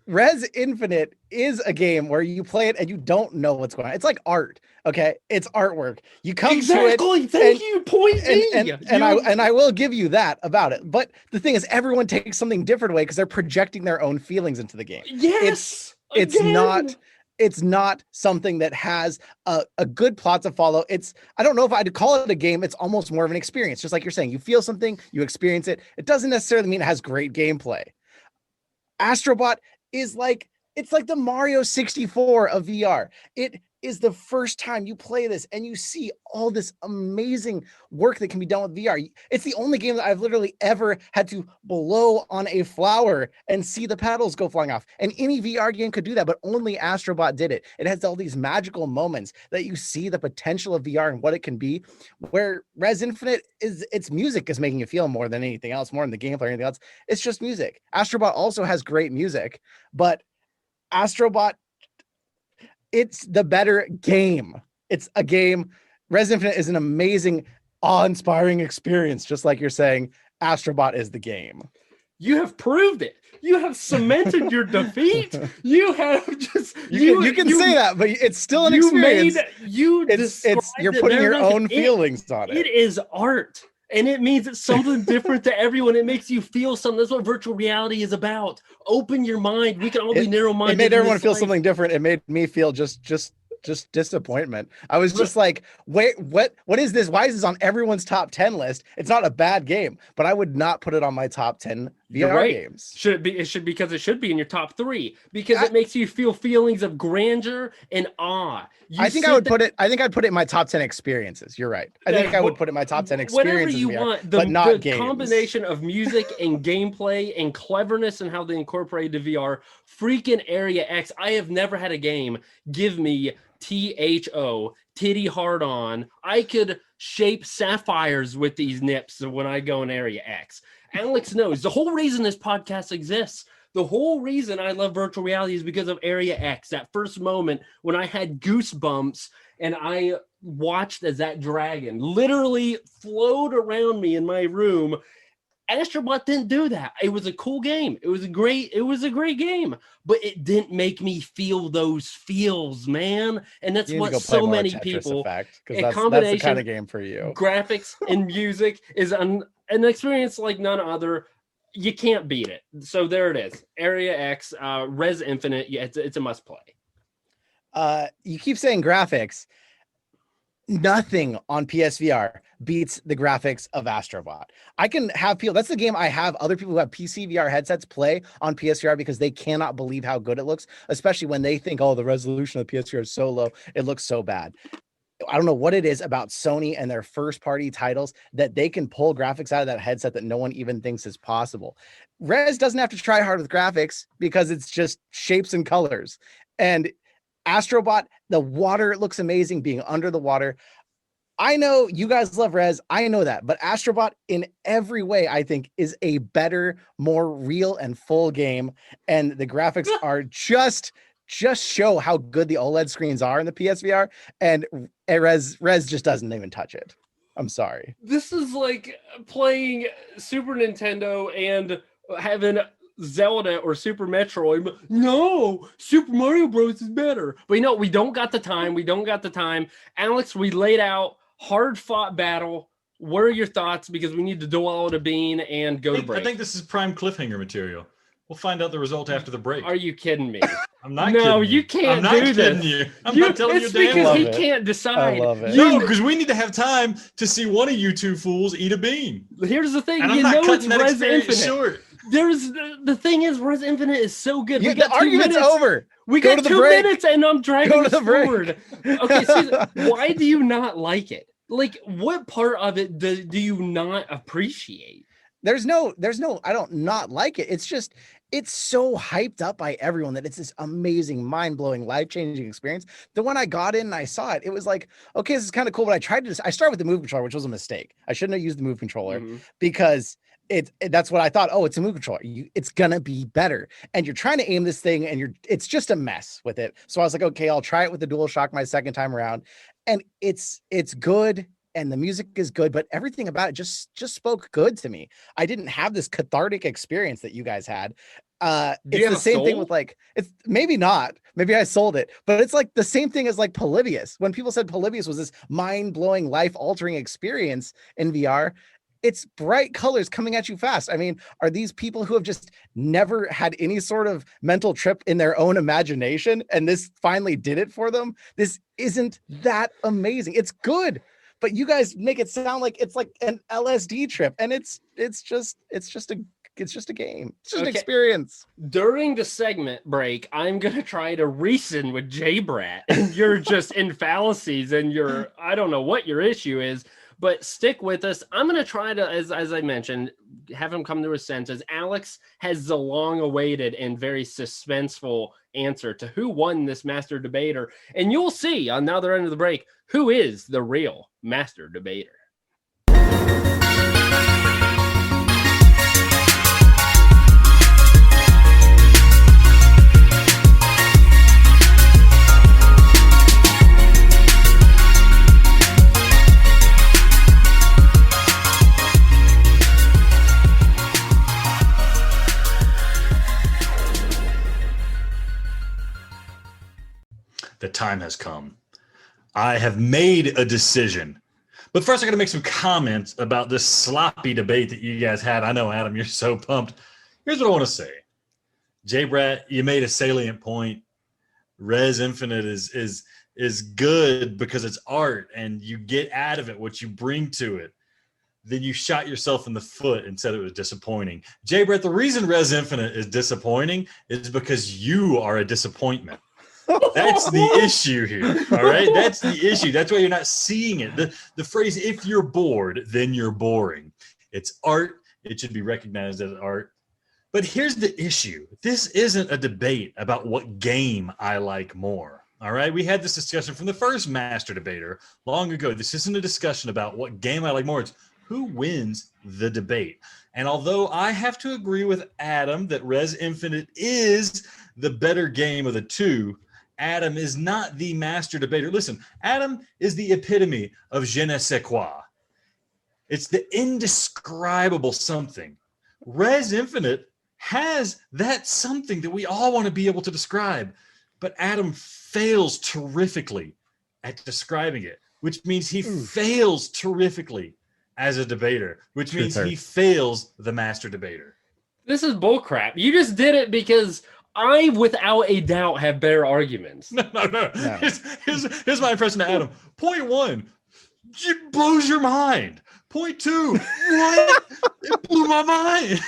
Res Infinite is a game where you play it and you don't know what's going on. It's like art, okay? It's artwork. You come exactly. to it. Thank you. Point me. And I will give you that about it. But the thing is, everyone takes something different away because they're projecting their own feelings into the game. Yes. It's not something that has a good plot to follow. I don't know if I'd call it a game. It's almost more of an experience. Just like you're saying, you feel something, you experience it. It doesn't necessarily mean it has great gameplay. Astrobot is it's like the Mario 64 of VR. It is the first time you play this and you see all this amazing work that can be done with VR. It's the only game that I've literally ever had to blow on a flower and see the petals go flying off. And any VR game could do that, but only Astrobot did it. It has all these magical moments that you see the potential of VR and what it can be, where Res Infinite its music is making you feel more than anything else, more than the gameplay or anything else. It's just music. Astrobot also has great music, but Astrobot, it's the better game. It's a game. Res Infinite is an amazing, awe-inspiring experience. Just like you're saying, Astrobot is the game. You have proved it. You have cemented your defeat. You have just you can say that, but it's still an experience. You're putting your own feelings on it. It is art. And it means it's something different to everyone. It makes you feel something. That's what virtual reality is about. Open your mind. We can all be narrow-minded. It made everyone feel something different. It made me feel just disappointment. I was just like, wait, what is this? Why is this on everyone's top 10 list? It's not a bad game, but I would not put it on my top 10 VR games. Should it be? It should, because it should be in your top 3, because it makes you feel feelings of grandeur and awe. I'd put it in my top 10 experiences. You're right. I would put it in my top 10 experiences. Whatever you want, but not games. The combination of music and gameplay and cleverness and how they incorporated the VR. Freaking Area X. I have never had a game give me THO, titty hard on. I could shape sapphires with these nips when I go in Area X. Alex knows the whole reason this podcast exists. The whole reason I love virtual reality is because of Area X. That first moment when I had goosebumps and I watched as that dragon literally flowed around me in my room. Astrobot didn't do that. It was a cool game. It was a great game, but it didn't make me feel those feels, man. And that's what so many people. Because that's the kind of game for you. Graphics and music is an experience like none other. You can't beat it. So there it is. Area X, Res Infinite. Yeah, it's a must play. You keep saying graphics. Nothing on PSVR beats the graphics of Astrobot. I can have people, that's the game I have other people who have PCVR headsets play on PSVR because they cannot believe how good it looks, especially when they think, oh, the resolution of PSVR is so low, it looks so bad. I don't know what it is about Sony and their first party titles that they can pull graphics out of that headset that no one even thinks is possible. Res doesn't have to try hard with graphics because it's just shapes and colors. And Astrobot, the water looks amazing being under the water. I know you guys love Res. I know that, but Astrobot in every way, I think, is a better, more real and full game. And the graphics are just show how good the OLED screens are in the PSVR. And Res just doesn't even touch it. I'm sorry. This is like playing Super Nintendo and having Zelda or Super Metroid. No, Super Mario Bros is better. But you know, we don't got the time. Alex, we laid out hard fought battle. What are your thoughts? Because we need to duel out a bean and go to break. I think this is prime cliffhanger material. We'll find out the result after the break. Are you kidding me? I'm not kidding you. No, you can't do this. I'm not telling you. It's because he can't decide. I love it. No, because we need to have time to see one of you two fools eat a bean. Here's the thing. And You I'm not know it's cutting that Res experience Infinite. short. There's the thing is, Res Infinite is so good. The argument's over. We Go got to the 2 break. minutes, and I'm dragging Go to this the break. forward. Okay, so why do you not like it? Like, what part of it do you not appreciate? There's no, I don't not like it. It's just, it's so hyped up by everyone that it's this amazing, mind-blowing, life-changing experience. That when I got in and I saw it, it was like, okay, this is kind of cool. But I started with the move controller, which was a mistake. I shouldn't have used the move controller because that's what I thought. Oh, it's a move controller. It's gonna be better. And you're trying to aim this thing and it's just a mess with it. So I was like, okay, I'll try it with the DualShock my second time around. And it's good. And the music is good, but everything about it just spoke good to me. I didn't have this cathartic experience that you guys had. It's the same thing with like, it's maybe not, maybe I sold it, but it's like the same thing as like Polybius. When people said Polybius was this mind-blowing, life-altering experience in VR, it's bright colors coming at you fast. I mean, are these people who have just never had any sort of mental trip in their own imagination and this finally did it for them? This isn't that amazing. It's good. But you guys make it sound like it's like an LSD trip, and it's just a game. It's just an experience. During the segment break, I'm gonna try to reason with JayBratt, and you're just in fallacies, and I don't know what your issue is, but stick with us. I'm gonna try to, as I mentioned, have him come to his senses. Alex has the long-awaited and very suspenseful answer to who won this master debater, and you'll see on the other end of the break who is the real master debater. The time has come. I have made a decision. But first, I got to make some comments about this sloppy debate that you guys had. I know, Adam, you're so pumped. Here's what I want to say. JayBratt, you made a salient point. Res Infinite is good because it's art and you get out of it what you bring to it. Then you shot yourself in the foot and said it was disappointing. JayBratt, the reason Res Infinite is disappointing is because you are a disappointment. That's the issue here. All right. That's the issue. That's why you're not seeing it. The phrase, if you're bored, then you're boring. It's art. It should be recognized as art. But here's the issue. This isn't a debate about what game I like more. All right. We had this discussion from the first master debater long ago. This isn't a discussion about what game I like more. It's who wins the debate. And although I have to agree with Adam that Res Infinite is the better game of the two, Adam is not the master debater. Listen, Adam is the epitome of je ne sais quoi. It's the indescribable something. Res Infinite has that something that we all want to be able to describe, but Adam fails terrifically at describing it, which means he fails terrifically as a debater, which means he fails the master debater. This is bullcrap. You just did it because I, without a doubt, have better arguments. No. Here's my impression of Adam. Point 1, it blows your mind. Point 2, what? It blew my mind.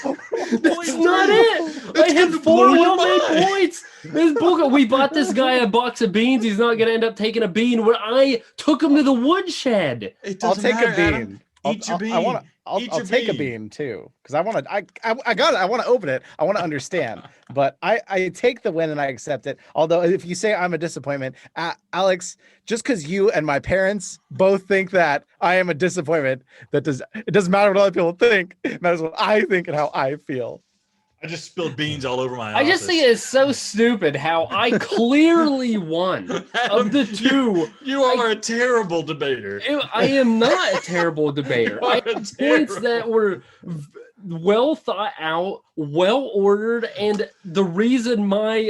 That's not it. I had 4 well-made points. This bullcrap. We bought this guy a box of beans. He's not going to end up taking a bean when I took him to the woodshed. I'll take a bean. Adam. Eat your bean. I'll take a bean too, because I want to. I got it. I want to open it. I want to understand. But I take the win and I accept it. Although if you say I'm a disappointment, Alex, just because you and my parents both think that I am a disappointment, it doesn't matter what other people think. It matters what I think and how I feel. I just spilled beans all over my I office. just think it's so stupid how I clearly won of the two. You are a terrible debater. I am not a terrible debator. I had points that were well thought out, well ordered, and the reason my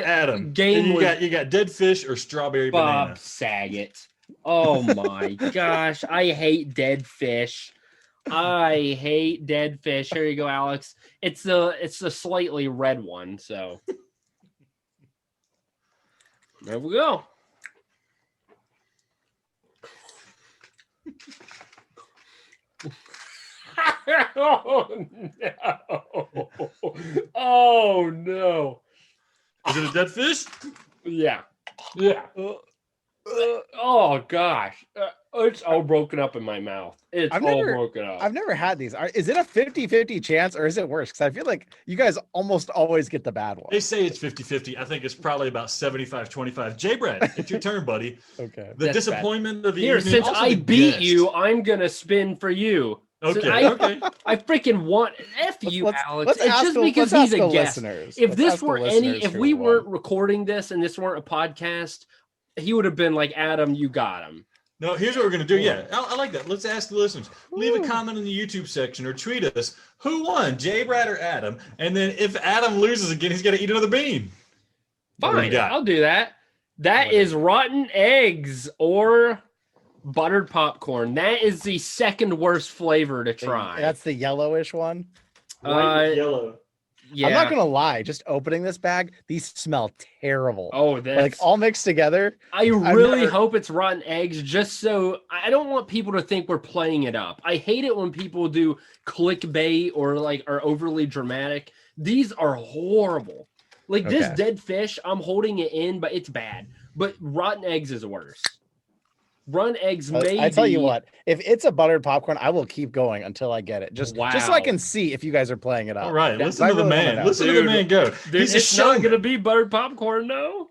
game was you got dead fish or strawberry Bob banana. Saget. Oh my gosh, I hate dead fish. I hate dead fish. Here you go, Alex. It's the slightly red one, so there we go. Oh no! Oh no! Is it a dead fish? Yeah. Oh gosh. It's all broken up in my mouth. It's broken up. I've never had these. Is it a 50-50 chance or is it worse? Because I feel like you guys almost always get the bad one. They say it's 50-50. I think it's probably about 75-25. JayBratt, it's your turn, buddy. Okay. The disappointment of the Here, evening, since also I the beat guest. you, I'm gonna spin for you. Okay. I freaking want you, Alex. It's just because let's he's ask a the guest. listeners. If Let's this ask the were listeners if who we won. weren't recording this and this weren't a podcast, he would have been like, Adam, you got him. No, here's what we're going to do. Yeah, I like that. Let's ask the listeners. Leave a comment in the YouTube section or tweet us. Who won, JayBratt or Adam? And then if Adam loses again, he's got to eat another bean. Fine, I'll do that. That is rotten eggs or buttered popcorn. That is the second worst flavor to try. That's the yellowish one. White with yellow. Yeah. I'm not gonna lie. Just opening this bag, these smell terrible. Oh, that's like all mixed together. I really hope it's rotten eggs, just so I don't want people to think we're playing it up. I hate it when people do clickbait or like are overly dramatic. These are horrible. Like this dead fish, I'm holding it in, but it's bad. But rotten eggs is worse. Rotten eggs, maybe. I tell you what, if it's a buttered popcorn, I will keep going until I get it. Just so I can see if you guys are playing it up. All right, listen to the man. Listen to the man go. Dude, it's not going to be buttered popcorn, no.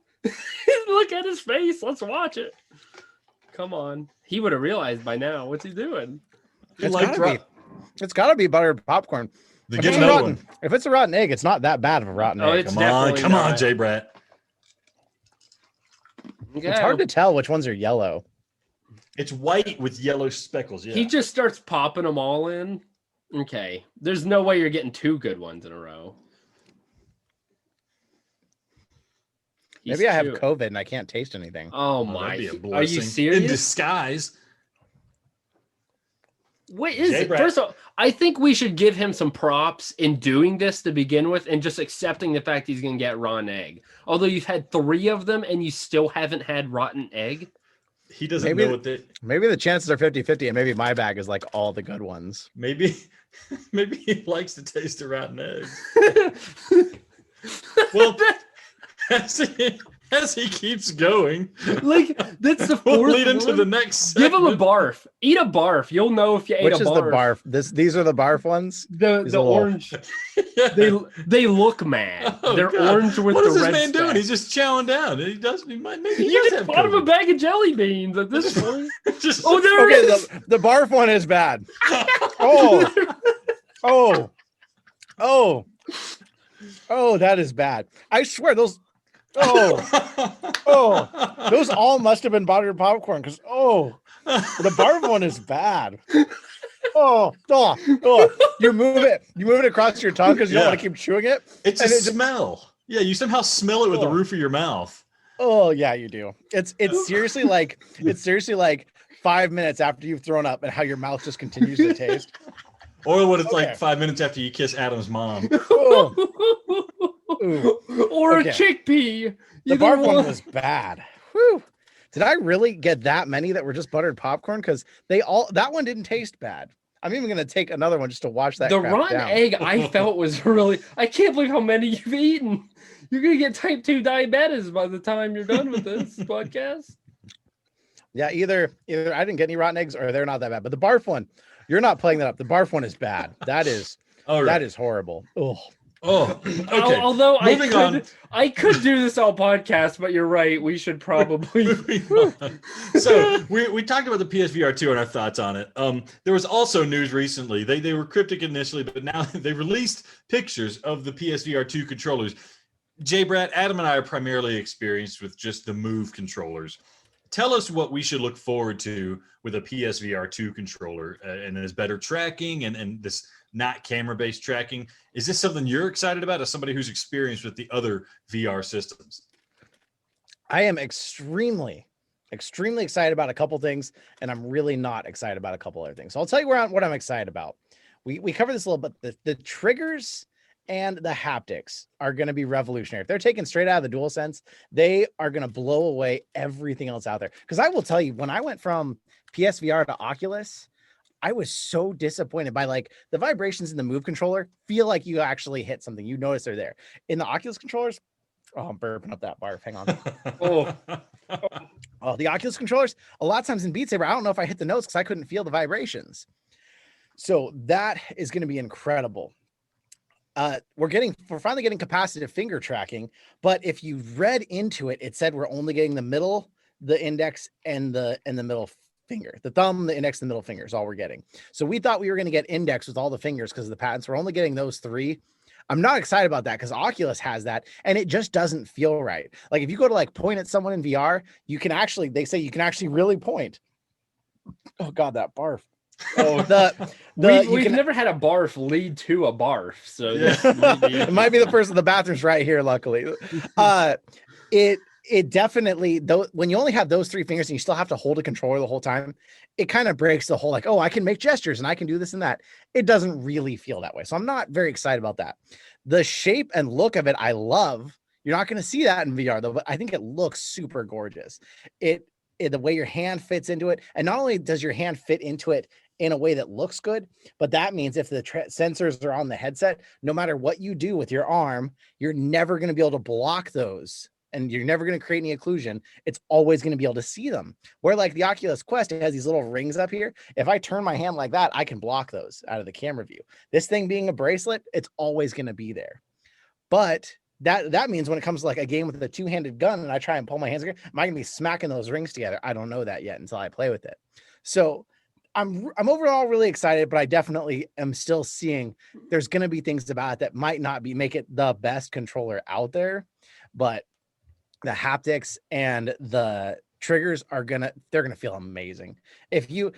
Look at his face. Let's watch it. Come on. He would have realized by now. What's he doing? It's got to be buttered popcorn. If it's a rotten egg, it's not that bad of a rotten egg. Come on, JayBratt. Okay. It's hard to tell which ones are yellow. It's white with yellow speckles. Yeah. He just starts popping them all in. Okay. There's no way you're getting two good ones in a row. Maybe I have COVID and I can't taste anything. Oh my. That'd be a blessing. Are you serious? In disguise. What is it? First of all, I think we should give him some props in doing this to begin with and just accepting the fact he's going to get rotten egg. Although you've had 3 of them and you still haven't had rotten egg. He doesn't know what they... Maybe the chances are 50-50 and maybe my bag is like all the good ones. Maybe he likes to taste the rotten egg. Well, as he keeps going, like that's the 4th we'll lead into the next segment. Give him a barf. Eat a barf. You'll know if you ate a barf. Which is the barf? These are the barf ones? The orange. They look mad. They're orange with the red. What is this man doing? He's just chowing down. He does have bought him a bag of jelly beans at this point. The barf one is bad. Oh, that is bad. I swear those. Those all must have been buttered popcorn because the barf one is bad. You move it across your tongue because you don't want to keep chewing it. It's a smell. Yeah, you somehow smell it with the roof of your mouth. Oh yeah, you do. It's seriously like 5 minutes after you've thrown up and how your mouth just continues to taste. Or when it's Okay. like 5 minutes after you kiss Adam's mom. Ooh. Ooh. Or Okay. a chickpea. The Either barf one one. was bad. Whew. Did I really get that many that were just buttered popcorn? Because that one didn't taste bad. I'm even gonna take another one just to watch that. The crap rotten down. egg I felt was really. I can't believe how many you've eaten. You're gonna get type 2 diabetes by the time you're done with this podcast. Yeah, either I didn't get any rotten eggs or they're not that bad. But the barf one, you're not playing that up. The barf one is bad. That is that is horrible. Oh. Oh, okay. Although Moving on. I could do this all podcast, but you're right. We should probably. So we talked about the PSVR2 and our thoughts on it. There was also news recently. They were cryptic initially, but now they released pictures of the PSVR2 controllers. JayBratt, Adam and I are primarily experienced with just the Move controllers. Tell us what we should look forward to with a PSVR2 controller, and there's better tracking and this not camera-based tracking. Is this something you're excited about as somebody who's experienced with the other VR systems? I am extremely excited about a couple things, and I'm really not excited about a couple other things. So I'll tell you what I'm excited about. We covered this a little bit. The triggers and the haptics are going to be revolutionary. If they're taken straight out of the DualSense, they are going to blow away everything else out there. Because I will tell you, when I went from PSVR to Oculus, I was so disappointed by like the vibrations in the Move controller feel like you actually hit something. You notice they're there. In the Oculus controllers, oh, I'm burping up that barf. Hang on. Oh, the Oculus controllers, a lot of times in Beat Saber, I don't know if I hit the notes because I couldn't feel the vibrations. So that is going to be incredible. We're finally getting capacitive finger tracking, but if you read into it, it said we're only getting the middle, the index, and the middle finger. The thumb, the index, and the middle finger is all we're getting. So we thought we were going to get index with all the fingers because of the patents. We're only getting those three. I'm not excited about that because Oculus has that and it just doesn't feel right. Like if you go to like point at someone in VR, they say you can actually really point. Oh God, that barf. Oh, we've never had a barf lead to a barf, so Yeah. It might be the person. The bathroom's right here. Luckily, it definitely though. When you only have those three fingers and you still have to hold a controller the whole time, it kind of breaks the whole like, oh, I can make gestures and I can do this and that. It doesn't really feel that way, so I'm not very excited about that. The shape and look of it, I love. You're not going to see that in VR though, but I think it looks super gorgeous. The way your hand fits into it, and not only does your hand fit into it in a way that looks good, but that means if the sensors are on the headset, no matter what you do with your arm, you're never going to be able to block those and you're never going to create any occlusion. It's always going to be able to see them. Where like the Oculus Quest, it has these little rings up here. If I turn my hand like that, I can block those out of the camera view. This thing being a bracelet, it's always going to be there. But that means when it comes to like a game with a two-handed gun and I try and pull my hands together, am I going to be smacking those rings together? I don't know that yet until I play with it. So I'm overall really excited, but I definitely am still seeing there's going to be things about it that might not make it the best controller out there, but the haptics and the triggers they're gonna feel amazing. If you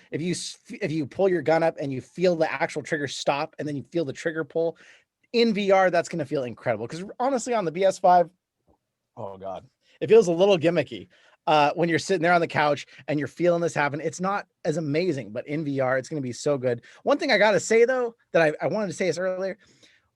pull your gun up and you feel the actual trigger stop and then you feel the trigger pull in VR, that's gonna feel incredible. Because honestly, on the PS5, oh God, it feels a little gimmicky. When you're sitting there on the couch and you're feeling this happen, it's not as amazing, but in VR, it's going to be so good. One thing I got to say though, that I wanted to say this earlier,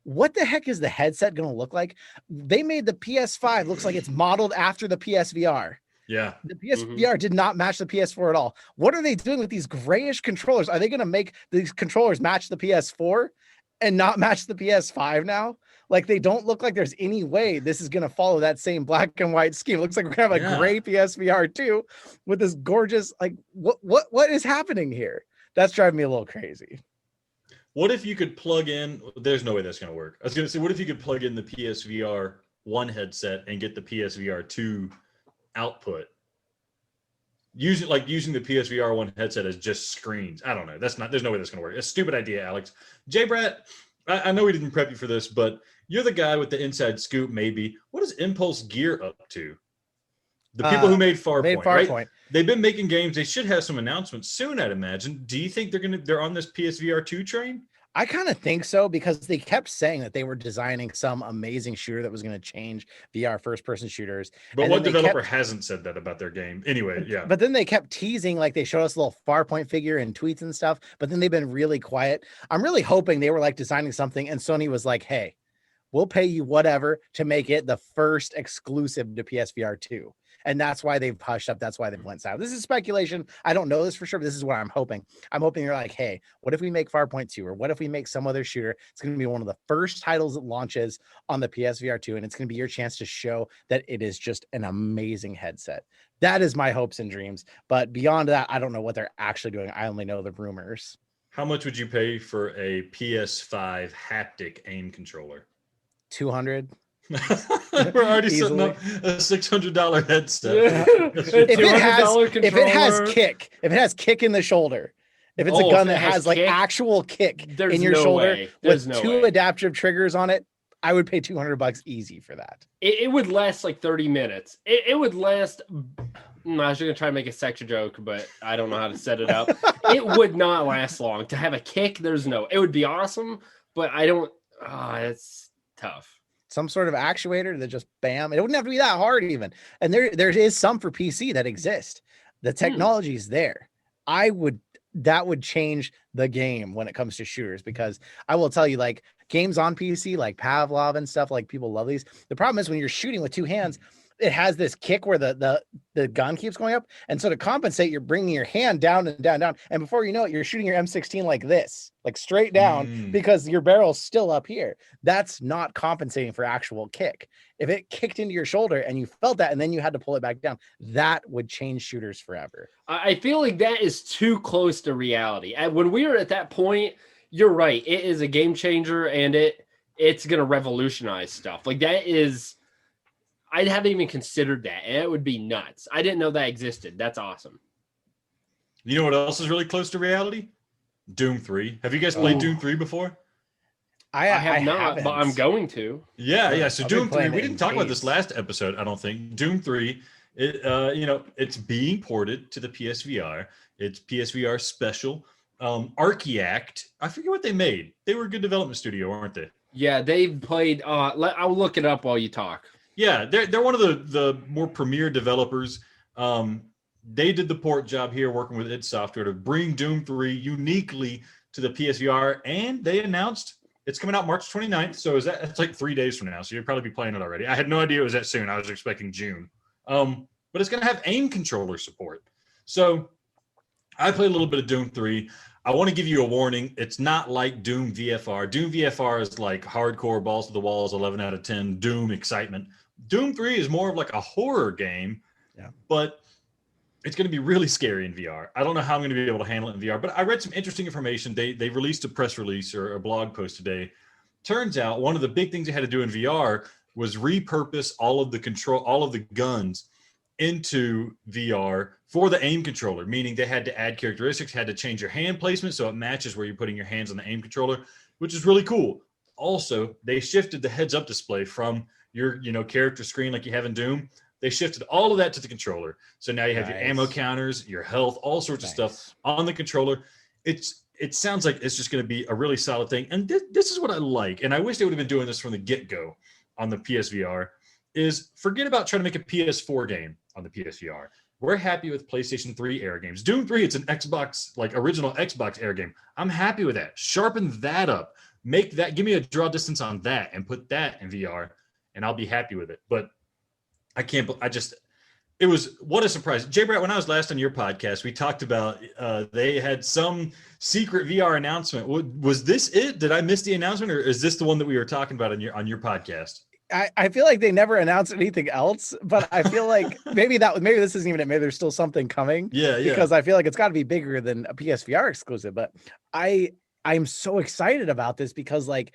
what the heck is the headset going to look like? They made the PS5 looks like it's modeled after the PSVR. Yeah. The PSVR did not match the PS4 at all. What are they doing with these grayish controllers? Are they going to make these controllers match the PS4 and not match the PS5 now? Like they don't look like there's any way this is going to follow that same black and white scheme. It looks like we're going to have a gray PSVR 2 with this gorgeous, like what is happening here? That's driving me a little crazy. What if you could plug in, there's no way that's going to work. I was going to say, what if you could plug in the PSVR 1 headset and get the PSVR 2 output? Using the PSVR 1 headset as just screens. I don't know. There's no way that's going to work. It's a stupid idea, Alex. JayBratt, I know we didn't prep you for this, but you're the guy with the inside scoop, maybe. What is Impulse Gear up to? The people who made Farpoint, right? They've been making games. They should have some announcements soon, I'd imagine. Do you think they're on this PSVR 2 train? I kind of think so because they kept saying that they were designing some amazing shooter that was going to change VR first-person shooters. But And what then developer hasn't said that about their game? Anyway, yeah. But then they kept teasing, like they showed us a little Farpoint figure and tweets and stuff. But then they've been really quiet. I'm really hoping they were like designing something, and Sony was like, "Hey, we'll pay you whatever to make it the first exclusive to PSVR2." And that's why they've hushed up. That's why they've went south. This is speculation. I don't know this for sure, but this is what I'm hoping. I'm hoping they're like, hey, what if we make Farpoint 2? Or what if we make some other shooter? It's going to be one of the first titles that launches on the PSVR2. And it's going to be your chance to show that it is just an amazing headset. That is my hopes and dreams. But beyond that, I don't know what they're actually doing. I only know the rumors. How much would you pay for a PS5 haptic aim controller? 200. We're already setting up a $600 headset. If it has kick in the shoulder, if it's a gun that has like actual kick in your shoulder with two adaptive triggers on it, I would pay $200 easy for that. It would last like 30 minutes. It would last. I was going to try to make a sex joke, but I don't know how to set it up. It would not last long. To have a kick, it would be awesome, but I don't. It's tough. Some sort of actuator that just bam. It wouldn't have to be that hard even. And there is some for PC that exist. The technology is there. That would change the game when it comes to shooters, because I will tell you, like games on PC, like Pavlov and stuff, like people love these. The problem is when you're shooting with two hands, it has this kick where the gun keeps going up. And so to compensate, you're bringing your hand down and down, down. And before you know it, you're shooting your M16 like this, like straight down because your barrel's still up here. That's not compensating for actual kick. If it kicked into your shoulder and you felt that, and then you had to pull it back down, that would change shooters forever. I feel like that is too close to reality. And when we were at that point, you're right. It is a game changer, and it's going to revolutionize stuff. Like that is... I haven't even considered that. It would be nuts. I didn't know that existed. That's awesome. You know what else is really close to reality? Doom 3. Have you guys played Doom 3 before? I have not, but I'm going to. Yeah. So Doom 3, we didn't talk about this last episode, I don't think. Doom 3, it's being ported to the PSVR. It's PSVR special. Archiact, I forget what they made. They were a good development studio, weren't they? Yeah, they've played. I'll look it up while you talk. Yeah, they're one of the more premier developers. They did the port job here, working with id Software to bring Doom 3 uniquely to the PSVR, and they announced it's coming out March 29th. So it's like 3 days from now. So you'll probably be playing it already. I had no idea it was that soon. I was expecting June. But it's going to have aim controller support. So I played a little bit of Doom 3. I want to give you a warning. It's not like Doom VFR. Doom VFR is like hardcore balls to the walls, 11 out of 10, Doom excitement. Doom 3 is more of like a horror game, but it's going to be really scary in VR. I don't know how I'm going to be able to handle it in VR, but I read some interesting information. They released a press release or a blog post today. Turns out one of the big things they had to do in VR was repurpose all of the guns into VR for the aim controller, meaning they had to add characteristics, had to change your hand placement so it matches where you're putting your hands on the aim controller, which is really cool. Also, they shifted the heads-up display from your character screen like you have in Doom. They shifted all of that to the controller. So now you have your ammo counters, your health, all sorts of stuff on the controller. It sounds like it's just going to be a really solid thing. And this is what I like. And I wish they would have been doing this from the get-go on the PSVR, is forget about trying to make a PS4 game on the PSVR. We're happy with PlayStation 3 era games. Doom 3, it's an Xbox, like original Xbox era game. I'm happy with that. Sharpen that up. Make that, give me a draw distance on that and put that in VR, and I'll be happy with it. But it was, what a surprise. JayBratt, when I was last on your podcast, we talked about they had some secret VR announcement. Was this it? Did I miss the announcement, or is this the one that we were talking about on your podcast? I feel like they never announced anything else, but I feel like maybe this isn't even it. Maybe there's still something coming. Yeah. Because I feel like it's got to be bigger than a PSVR exclusive. But I'm so excited about this because, like,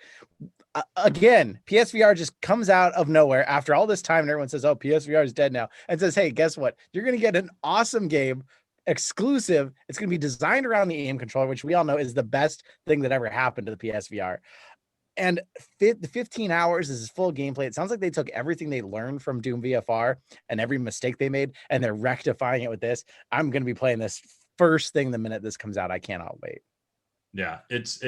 again, PSVR just comes out of nowhere after all this time, and everyone says, "Oh, PSVR is dead now," and says, "Hey, guess what? You're going to get an awesome game." Exclusive. It's going to be designed around the aim controller, which we all know is the best thing that ever happened to the PSVR. And the 15 hours is full gameplay. It sounds like they took everything they learned from Doom VFR and every mistake they made, and they're rectifying it with this. I'm going to be playing this first thing the minute this comes out. I cannot wait. Yeah, it's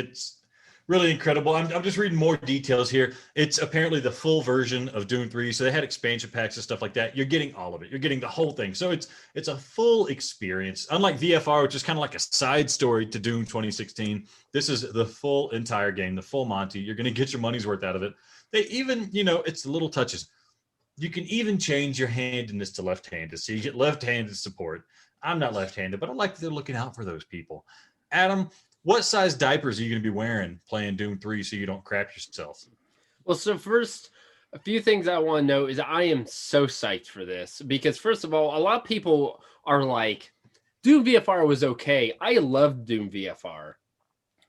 really incredible. I'm just reading more details here. It's apparently the full version of Doom 3. So they had expansion packs and stuff like that. You're getting all of it. You're getting the whole thing. So it's a full experience. Unlike VFR, which is kind of like a side story to Doom 2016, this is the full entire game, the full Monty. You're going to get your money's worth out of it. They even, it's the little touches. You can even change your handedness to left-handed. So you get left-handed support. I'm not left-handed, but I like that they're looking out for those people. Adam, what size diapers are you going to be wearing playing Doom 3 so you don't crap yourself? Well, so first, a few things I want to know is I am so psyched for this because, first of all, a lot of people are like, Doom VFR was okay. I loved Doom VFR.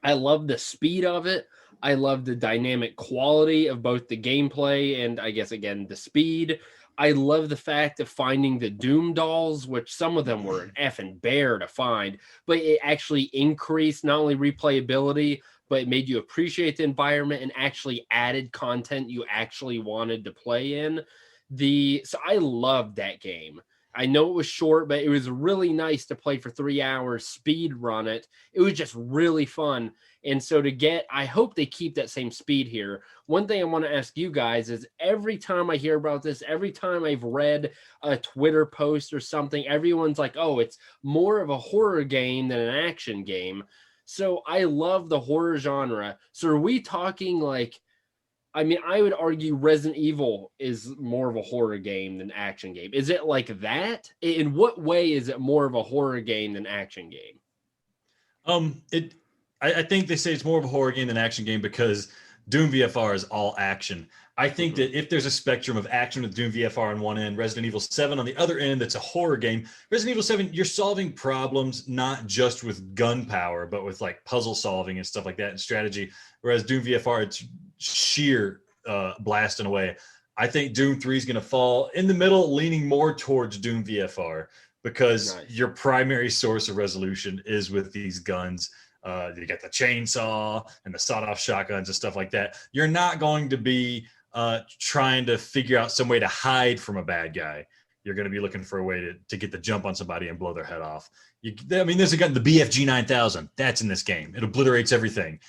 I love the speed of it. I love the dynamic quality of both the gameplay and, I guess, again, the speed. I love the fact of finding the Doom dolls, which some of them were an effing bear to find, but it actually increased not only replayability, but it made you appreciate the environment and actually added content you actually wanted to play in. So I loved that game. I know it was short, but it was really nice to play for 3 hours, speed run it. It was just really fun. And so I hope they keep that same speed here. One thing I want to ask you guys is every time I hear about this, every time I've read a Twitter post or something, everyone's like, oh, it's more of a horror game than an action game. So I love the horror genre. So are we talking I would argue Resident Evil is more of a horror game than action game. Is it like that? In what way is it more of a horror game than action game? I think they say it's more of a horror game than action game because Doom VFR is all action. I think that if there's a spectrum of action with Doom VFR on one end, Resident Evil 7 on the other end, that's a horror game. Resident Evil 7, you're solving problems not just with gunpowder, but with like puzzle solving and stuff like that and strategy. Whereas Doom VFR, it's sheer blasting away. I think Doom 3 is going to fall in the middle, leaning more towards Doom VFR because your primary source of resolution is with these guns. You got the chainsaw and the sawed-off shotguns and stuff like that. You're not going to be trying to figure out some way to hide from a bad guy. You're going to be looking for a way to get the jump on somebody and blow their head off. There's a gun, the BFG 9000. That's in this game. It obliterates everything.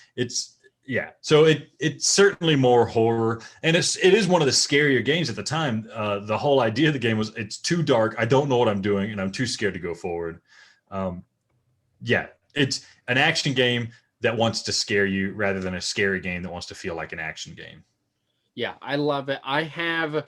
So it's certainly more horror, and it is one of the scarier games at the time. The whole idea of the game was it's too dark. I don't know what I'm doing, and I'm too scared to go forward. It's an action game that wants to scare you rather than a scary game that wants to feel like an action game. Yeah, I love it. I have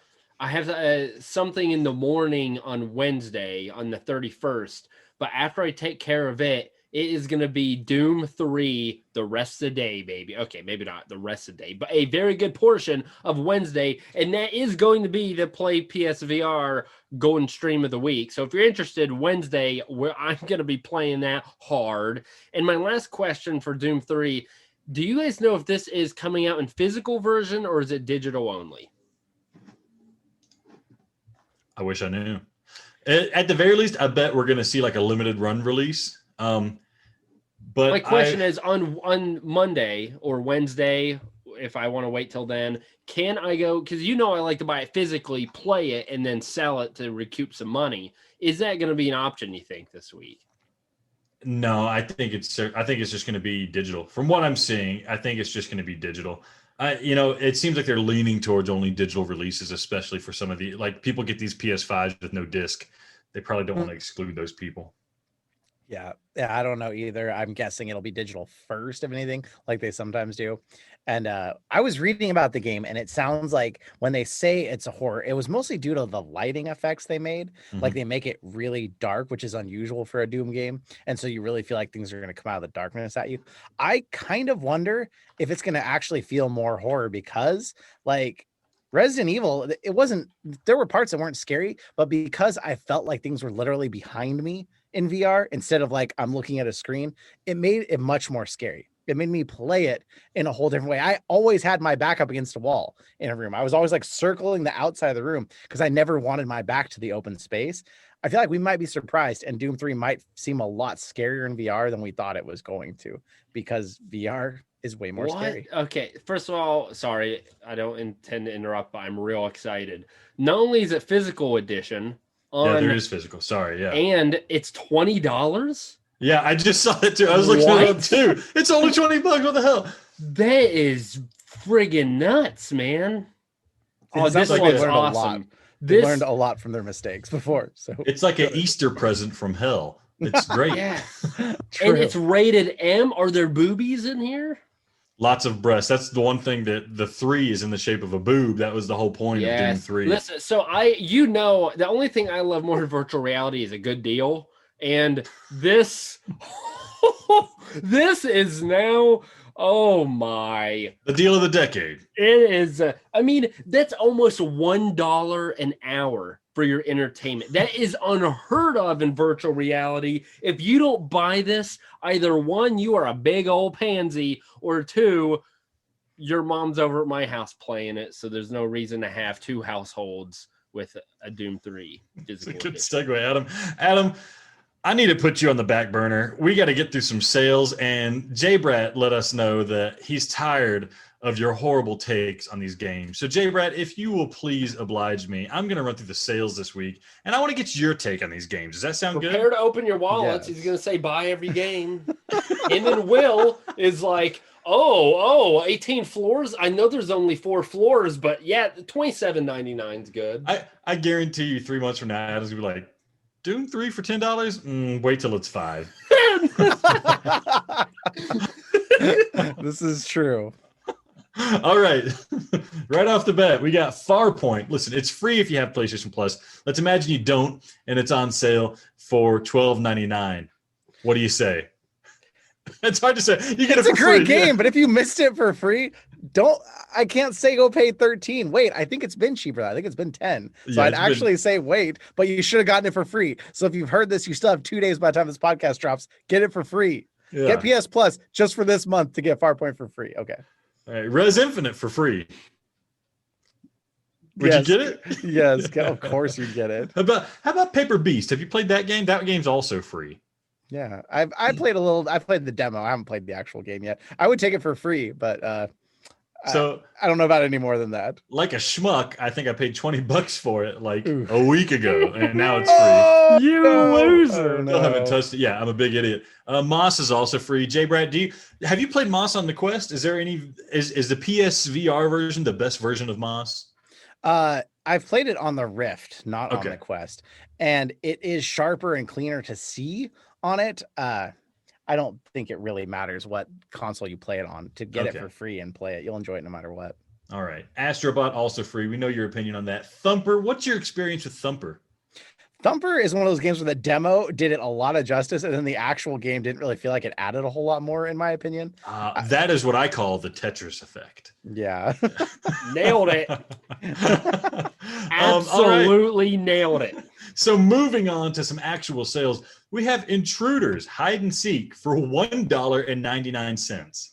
something in the morning on Wednesday on the 31st, but after I take care of it, it is going to be Doom 3 the rest of the day, baby. Okay, maybe not the rest of the day, but a very good portion of Wednesday, and that is going to be the PlayPSVR Golden Stream of the Week. So if you're interested, Wednesday, I'm going to be playing that hard. And my last question for Doom 3, do you guys know if this is coming out in physical version or is it digital only? I wish I knew. At the very least, I bet we're going to see like a limited run release. But my question is on Monday or Wednesday, if I want to wait till then, can I go? Because I like to buy it physically, play it, and then sell it to recoup some money. Is that going to be an option, you think, this week? No, I think it's just going to be digital. From what I'm seeing, I think it's just going to be digital. It seems like they're leaning towards only digital releases, especially for some of the people get these PS5s with no disc. They probably don't want to exclude those people. Yeah, I don't know either. I'm guessing it'll be digital first, if anything, like they sometimes do. And I was reading about the game, and it sounds like when they say it's a horror, it was mostly due to the lighting effects they made. Mm-hmm. Like they make it really dark, which is unusual for a Doom game. And so you really feel like things are going to come out of the darkness at you. I kind of wonder if it's going to actually feel more horror because Resident Evil, there were parts that weren't scary, but because I felt like things were literally behind me in VR instead of I'm looking at a screen, it made it much more scary. It made me play it in a whole different way. I always had my back up against a wall in a room. I was always circling the outside of the room because I never wanted my back to the open space. I feel like we might be surprised, and Doom 3 might seem a lot scarier in VR than we thought it was going to because VR is way more scary. Okay, first of all, sorry, I don't intend to interrupt, but I'm real excited. Not only is it physical edition, there is physical. Sorry, yeah, and it's $20. Yeah, I just saw it too. I was looking it up too. It's only $20. What the hell? That is friggin' nuts, man. Oh, It this sounds like they one's learned a lot. awesome. They learned a lot from their mistakes before. So It's like an Easter present from hell. It's great. Yeah. True. And it's rated M. Are there boobies in here? Lots of breasts. That's the one thing that the 3 is in the shape of a boob. That was the whole point of Doom 3. Listen, so the only thing I love more than virtual reality is a good deal. And this, this is now, oh my. The deal of the decade. It is, I mean, that's almost $1 an hour for your entertainment. That is unheard of in virtual reality. If you don't buy this, either one, you are a big old pansy, or two, your mom's over at my house playing it, so there's no reason to have two households with a Doom 3. It's a good segue, Adam. Adam, I need to put you on the back burner. We got to get through some sales, and JayBratt let us know that he's tired of your horrible takes on these games. So JayBratt, if you will please oblige me, I'm going to run through the sales this week, and I want to get your take on these games. Does that sound good? Prepare to open your wallets. Yes. He's going to say buy every game. And then Will is like, oh, 18 floors? I know there's only 4 floors, but yeah, $27.99 is good. I guarantee you 3 months from now, Adam's going to be like, Doom 3 for $10? Wait till it's 5. This is true. All right. Right off the bat, we got Farpoint. Listen, it's free if you have PlayStation Plus. Let's imagine you don't, and it's on sale for $12.99. What do you say? It's hard to say. You get It's it a for great free. game, but if you missed it for free, I can't say go pay 13. Wait, I think it's been cheaper. I think it's been 10. So Yeah, I'd it's actually say wait, but you should have gotten it for free. So if you've heard this, you still have 2 days by the time this podcast drops. Get it for free. Yeah. Get PS Plus just for this month to get Farpoint for free. Okay. All right. Res Infinite for free. Would Yes. you get it? Yes, of course you get it. How about Paper Beast? Have you played that game? That game's also free. Yeah, I played a little. I played the demo. I haven't played the actual game yet. I would take it for free, but So I don't know about any more than that. like a schmuck, I think I paid $20 for it like Oof. a week ago, and now it's free. Oh, You no. loser. Oh, Still haven't no. touched it. Yeah, I'm a big idiot. Moss is also free. JayBratt, have you played Moss on the Quest? Is there any? Is the PSVR version the best version of Moss? I've played it on the Rift, not on Okay. the Quest, and it is sharper and cleaner to see on it. I don't think it really matters what console you play it on. To get it Okay. for free and play it, you'll enjoy it no matter what. All right, Astrobot also free. We know your opinion on that. Thumper, what's your experience with Thumper? Thumper is one of those games where the demo did it a lot of justice, and then the actual game didn't really feel like it added a whole lot more, in my opinion. That is what I call the Tetris effect. Yeah. Nailed it. All right. Absolutely nailed it. So moving on to some actual sales, we have Intruders Hide and Seek for $1.99.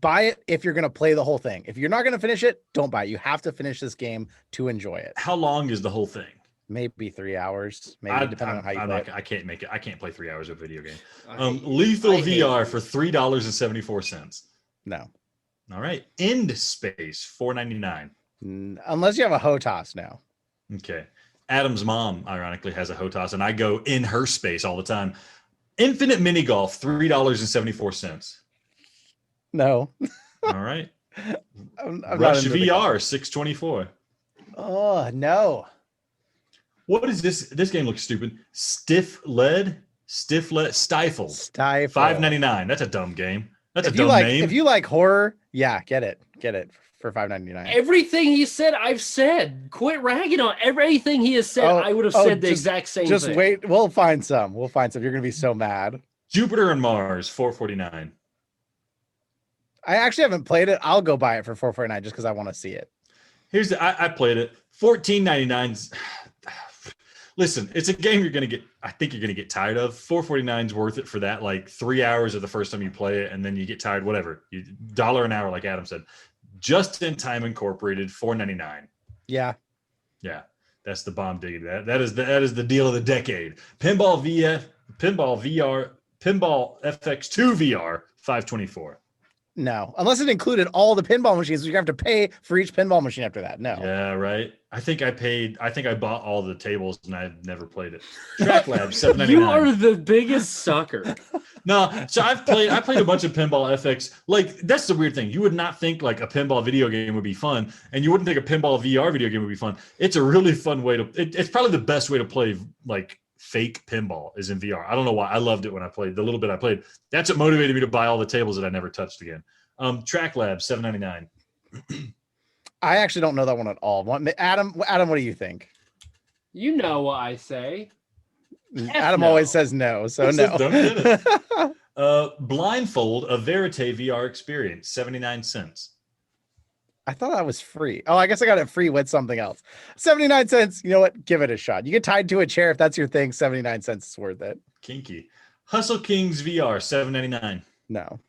Buy it if you're going to play the whole thing. If you're not going to finish it, don't buy it. You have to finish this game to enjoy it. How long is the whole thing? Maybe 3 hours, maybe depending on how you play it. I can't make it. I can't play 3 hours of a video game. I hate you. Lethal I hate VR you. for $3.74. No. All right. End Space $4.99. Unless you have a HOTAS now. Okay. Adam's mom, ironically, has a HOTAS, and I go in her space all the time. Infinite Mini Golf $3.74. No. All right. I'm not Rush into the VR $6.24. Oh, no. What is this? This game looks stupid. Stifled, Stifle Stifle. $5.99. That's a dumb game. That's If a dumb name. If you like horror, yeah, get it. Get it for $5.99. Everything he said, I've said. Quit ragging on everything he has said. I would have said the exact same Just thing. wait. We'll find some. You're going to be so mad. Jupiter and Mars $4.49. I actually haven't played it. I'll go buy it for $4.49 just because I want to see it. Here's I played it. $14.99. Listen, it's a game you're gonna get. I think you're gonna get tired of. $4.49 is worth it for that. Like 3 hours of the first time you play it, and then you get tired. Whatever. $1 an hour, like Adam said. Just in Time Incorporated $4.99. Yeah. Yeah, that's the bomb diggity. That is the deal of the decade. Pinball FX2 VR $5.24. No, unless it included all the pinball machines, you have to pay for each pinball machine after that. No. Yeah, right. I think I bought all the tables and I never played it. Track Lab, $7.99. You are the biggest sucker. No, so I played a bunch of Pinball FX. Like, that's the weird thing. You would not think like a pinball video game would be fun, and you wouldn't think a pinball VR video game would be fun. It's a really fun way to. It's probably the best way to play like fake pinball is in VR. I don't know why. I loved it when I played the little bit I played. That's what motivated me to buy all the tables that I never touched again. Track Lab, $7.99. I actually don't know that one at all. Adam, what do you think? You know what I say. Adam always says no, so no. Don't get it. Blindfold, a Verite VR experience, 79 cents. I thought that was free. Oh, I guess I got it free with something else. 79 cents. You know what? Give it a shot. You get tied to a chair if that's your thing. 79 cents is worth it. Kinky. Hustle Kings VR, $7.99. No.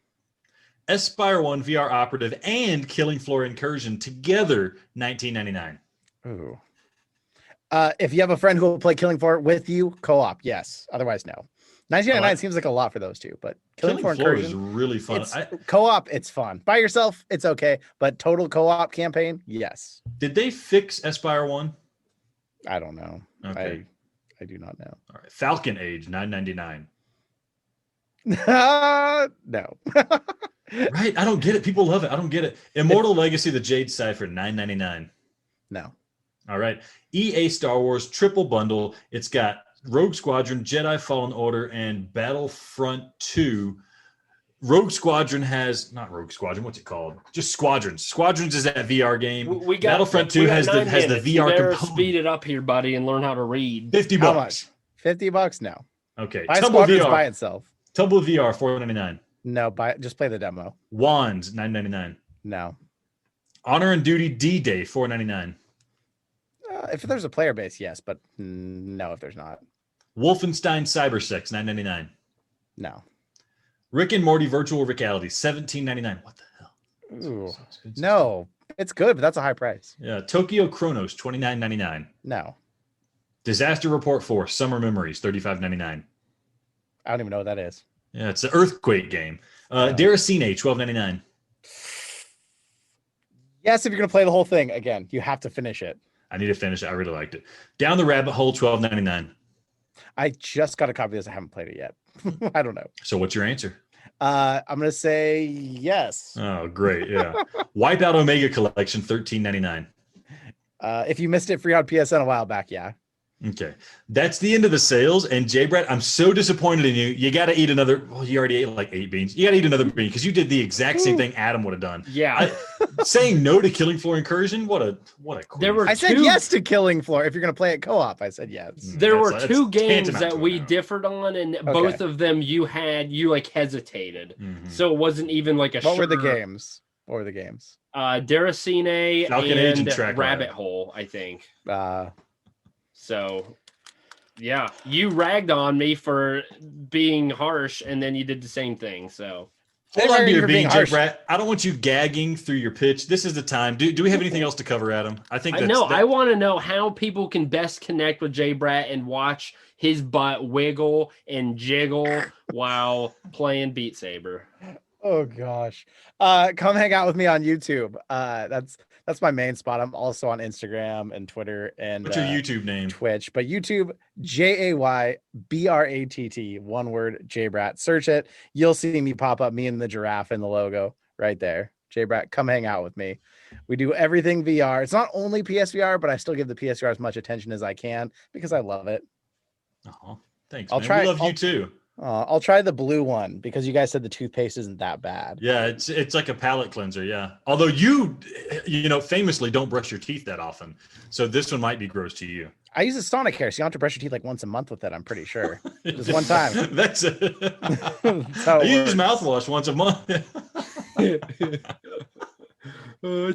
Aspire 1 VR Operative and Killing Floor Incursion together, $19.99. Ooh. If you have a friend who will play Killing Floor with you, co-op, yes. Otherwise, no. $19.99 seems like a lot for those two, but Killing Floor is really fun. Co-op, it's fun. By yourself, it's okay, but total co-op campaign, yes. Did they fix Aspire 1? I don't know. Okay. I do not know. All right. Falcon Age, $9.99. No. Right? I don't get it. People love it. I don't get it. Immortal Legacy, the Jade Cipher, $9.99. No. All right. EA Star Wars triple bundle. It's got Rogue Squadron, Jedi Fallen Order, and Battlefront 2. Rogue Squadron has not Rogue Squadron. What's it called? Just Squadrons. Squadrons is that VR game. Battlefront 2 has the VR you better component. Speed it up here, buddy, and learn how to read. $50. How much? $50? No. Okay. Buy Tumble Squadrons VR by itself. Tumble VR, $4.99. No, just play the demo. Wands, $9.99. No. Honor and Duty D-Day, $4.99. If there's a player base, yes, but no, if there's not. Wolfenstein Cybersex, $9.99. No. Rick and Morty Virtual Reality, $17.99. What the hell? Ooh. No, it's good, but that's a high price. Yeah. Tokyo Chronos, $29.99. No. Disaster Report 4, Summer Memories, $35.99. I don't even know what that is. Yeah, it's an earthquake game. Deracine, $12.99. Yes, if you're going to play the whole thing, again, you have to finish it. I need to finish it. I really liked it. Down the Rabbit Hole, $12.99. I just got a copy of this. I haven't played it yet. I don't know. So what's your answer? I'm going to say yes. Oh, great. Yeah. Wipeout Omega Collection, $13.99. If you missed it free on PSN a while back, yeah. Okay. That's the end of the sales. And JayBratt, I'm so disappointed in you. You got to eat another. Well, you already ate like 8 beans. You got to eat another bean because you did the exact same thing Adam would have done. Yeah. Saying no to Killing Floor Incursion. What a queen. I said yes to Killing Floor. If you're going to play it co-op, I said yes. There were two games that we differed on, and both of them you like hesitated. Mm-hmm. So it wasn't even like a What were the games? Deracine Falcon Age and Rabbit Hole, I think. So, yeah, you ragged on me for being harsh, and then you did the same thing. So, hold on to your bean, JayBratt. I don't want you gagging through your pitch. This is the time. Do we have anything else to cover, Adam? I want to know how people can best connect with JayBratt and watch his butt wiggle and jiggle while playing Beat Saber. Oh gosh, come hang out with me on YouTube. That's my main spot. I'm also on Instagram and Twitter and what's your YouTube name? Twitch, but YouTube JayBratt, one word, JayBratt. Search it. You'll see me pop up, me and the giraffe and the logo right there. JayBratt, come hang out with me. We do everything VR. It's not only PSVR, but I still give the PSVR as much attention as I can because I love it. Oh, thanks. We love you too. I'll try the blue one because you guys said the toothpaste isn't that bad. Yeah, it's like a palate cleanser. Yeah, although you famously don't brush your teeth that often, so this one might be gross to you. I use a Sonic hair, so you don't have to brush your teeth like once a month with it. I'm pretty sure. Just one time. That's it. I use mouthwash once a month.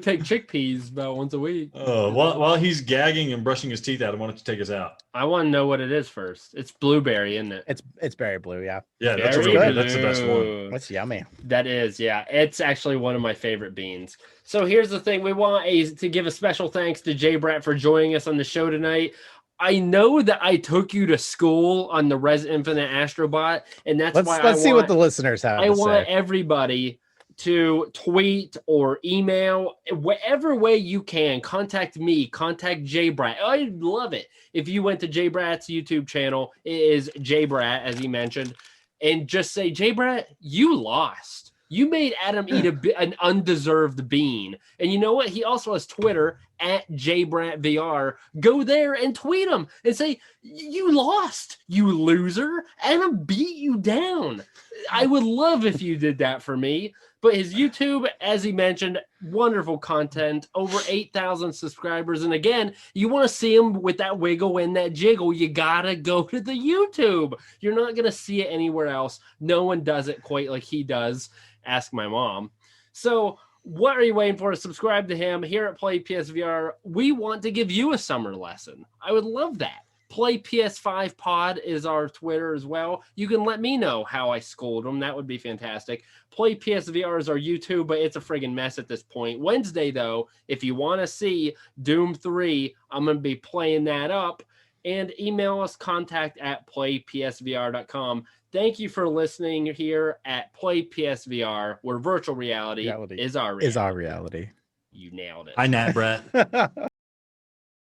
Take chickpeas about once a week. Oh, while he's gagging and brushing his teeth out, why don't you take us out? I want to know what it is first. It's blueberry, isn't it? It's berry blue, yeah. Yeah, that's really good. That's the best one. That's yummy. That is, yeah. It's actually one of my favorite beans. So here's the thing: we want to give a special thanks to JayBratt for joining us on the show tonight. I know that I took you to school on the Res Infinite Astrobot, and that's why let's see what the listeners have. I want everybody to tweet or email, whatever way you can, contact me, contact JayBratt. I'd love it if you went to JayBratt's YouTube channel. It is JayBratt, as he mentioned, and just say, JayBratt, you lost. You made Adam eat an undeserved bean. And you know what? He also has Twitter at JayBrattVR. Go there and tweet him and say, you lost, you loser. Adam beat you down. I would love if you did that for me. But his YouTube, as he mentioned, wonderful content, over 8,000 subscribers. And again, you want to see him with that wiggle and that jiggle, you got to go to the YouTube. You're not going to see it anywhere else. No one does it quite like he does. Ask my mom. So what are you waiting for? Subscribe to him here at PlayPSVR. We want to give you a summer lesson. I would love that. Play PS5 Pod is our Twitter as well. You can let me know how I schooled them. That would be fantastic. Play PSVR is our YouTube, but it's a friggin' mess at this point. Wednesday, though, if you want to see Doom 3, I'm going to be playing that up. And email us, contact@playpsvr.com. Thank you for listening here at PlayPSVR, where virtual reality is our reality. reality. You nailed it. Hi, Nat Brett.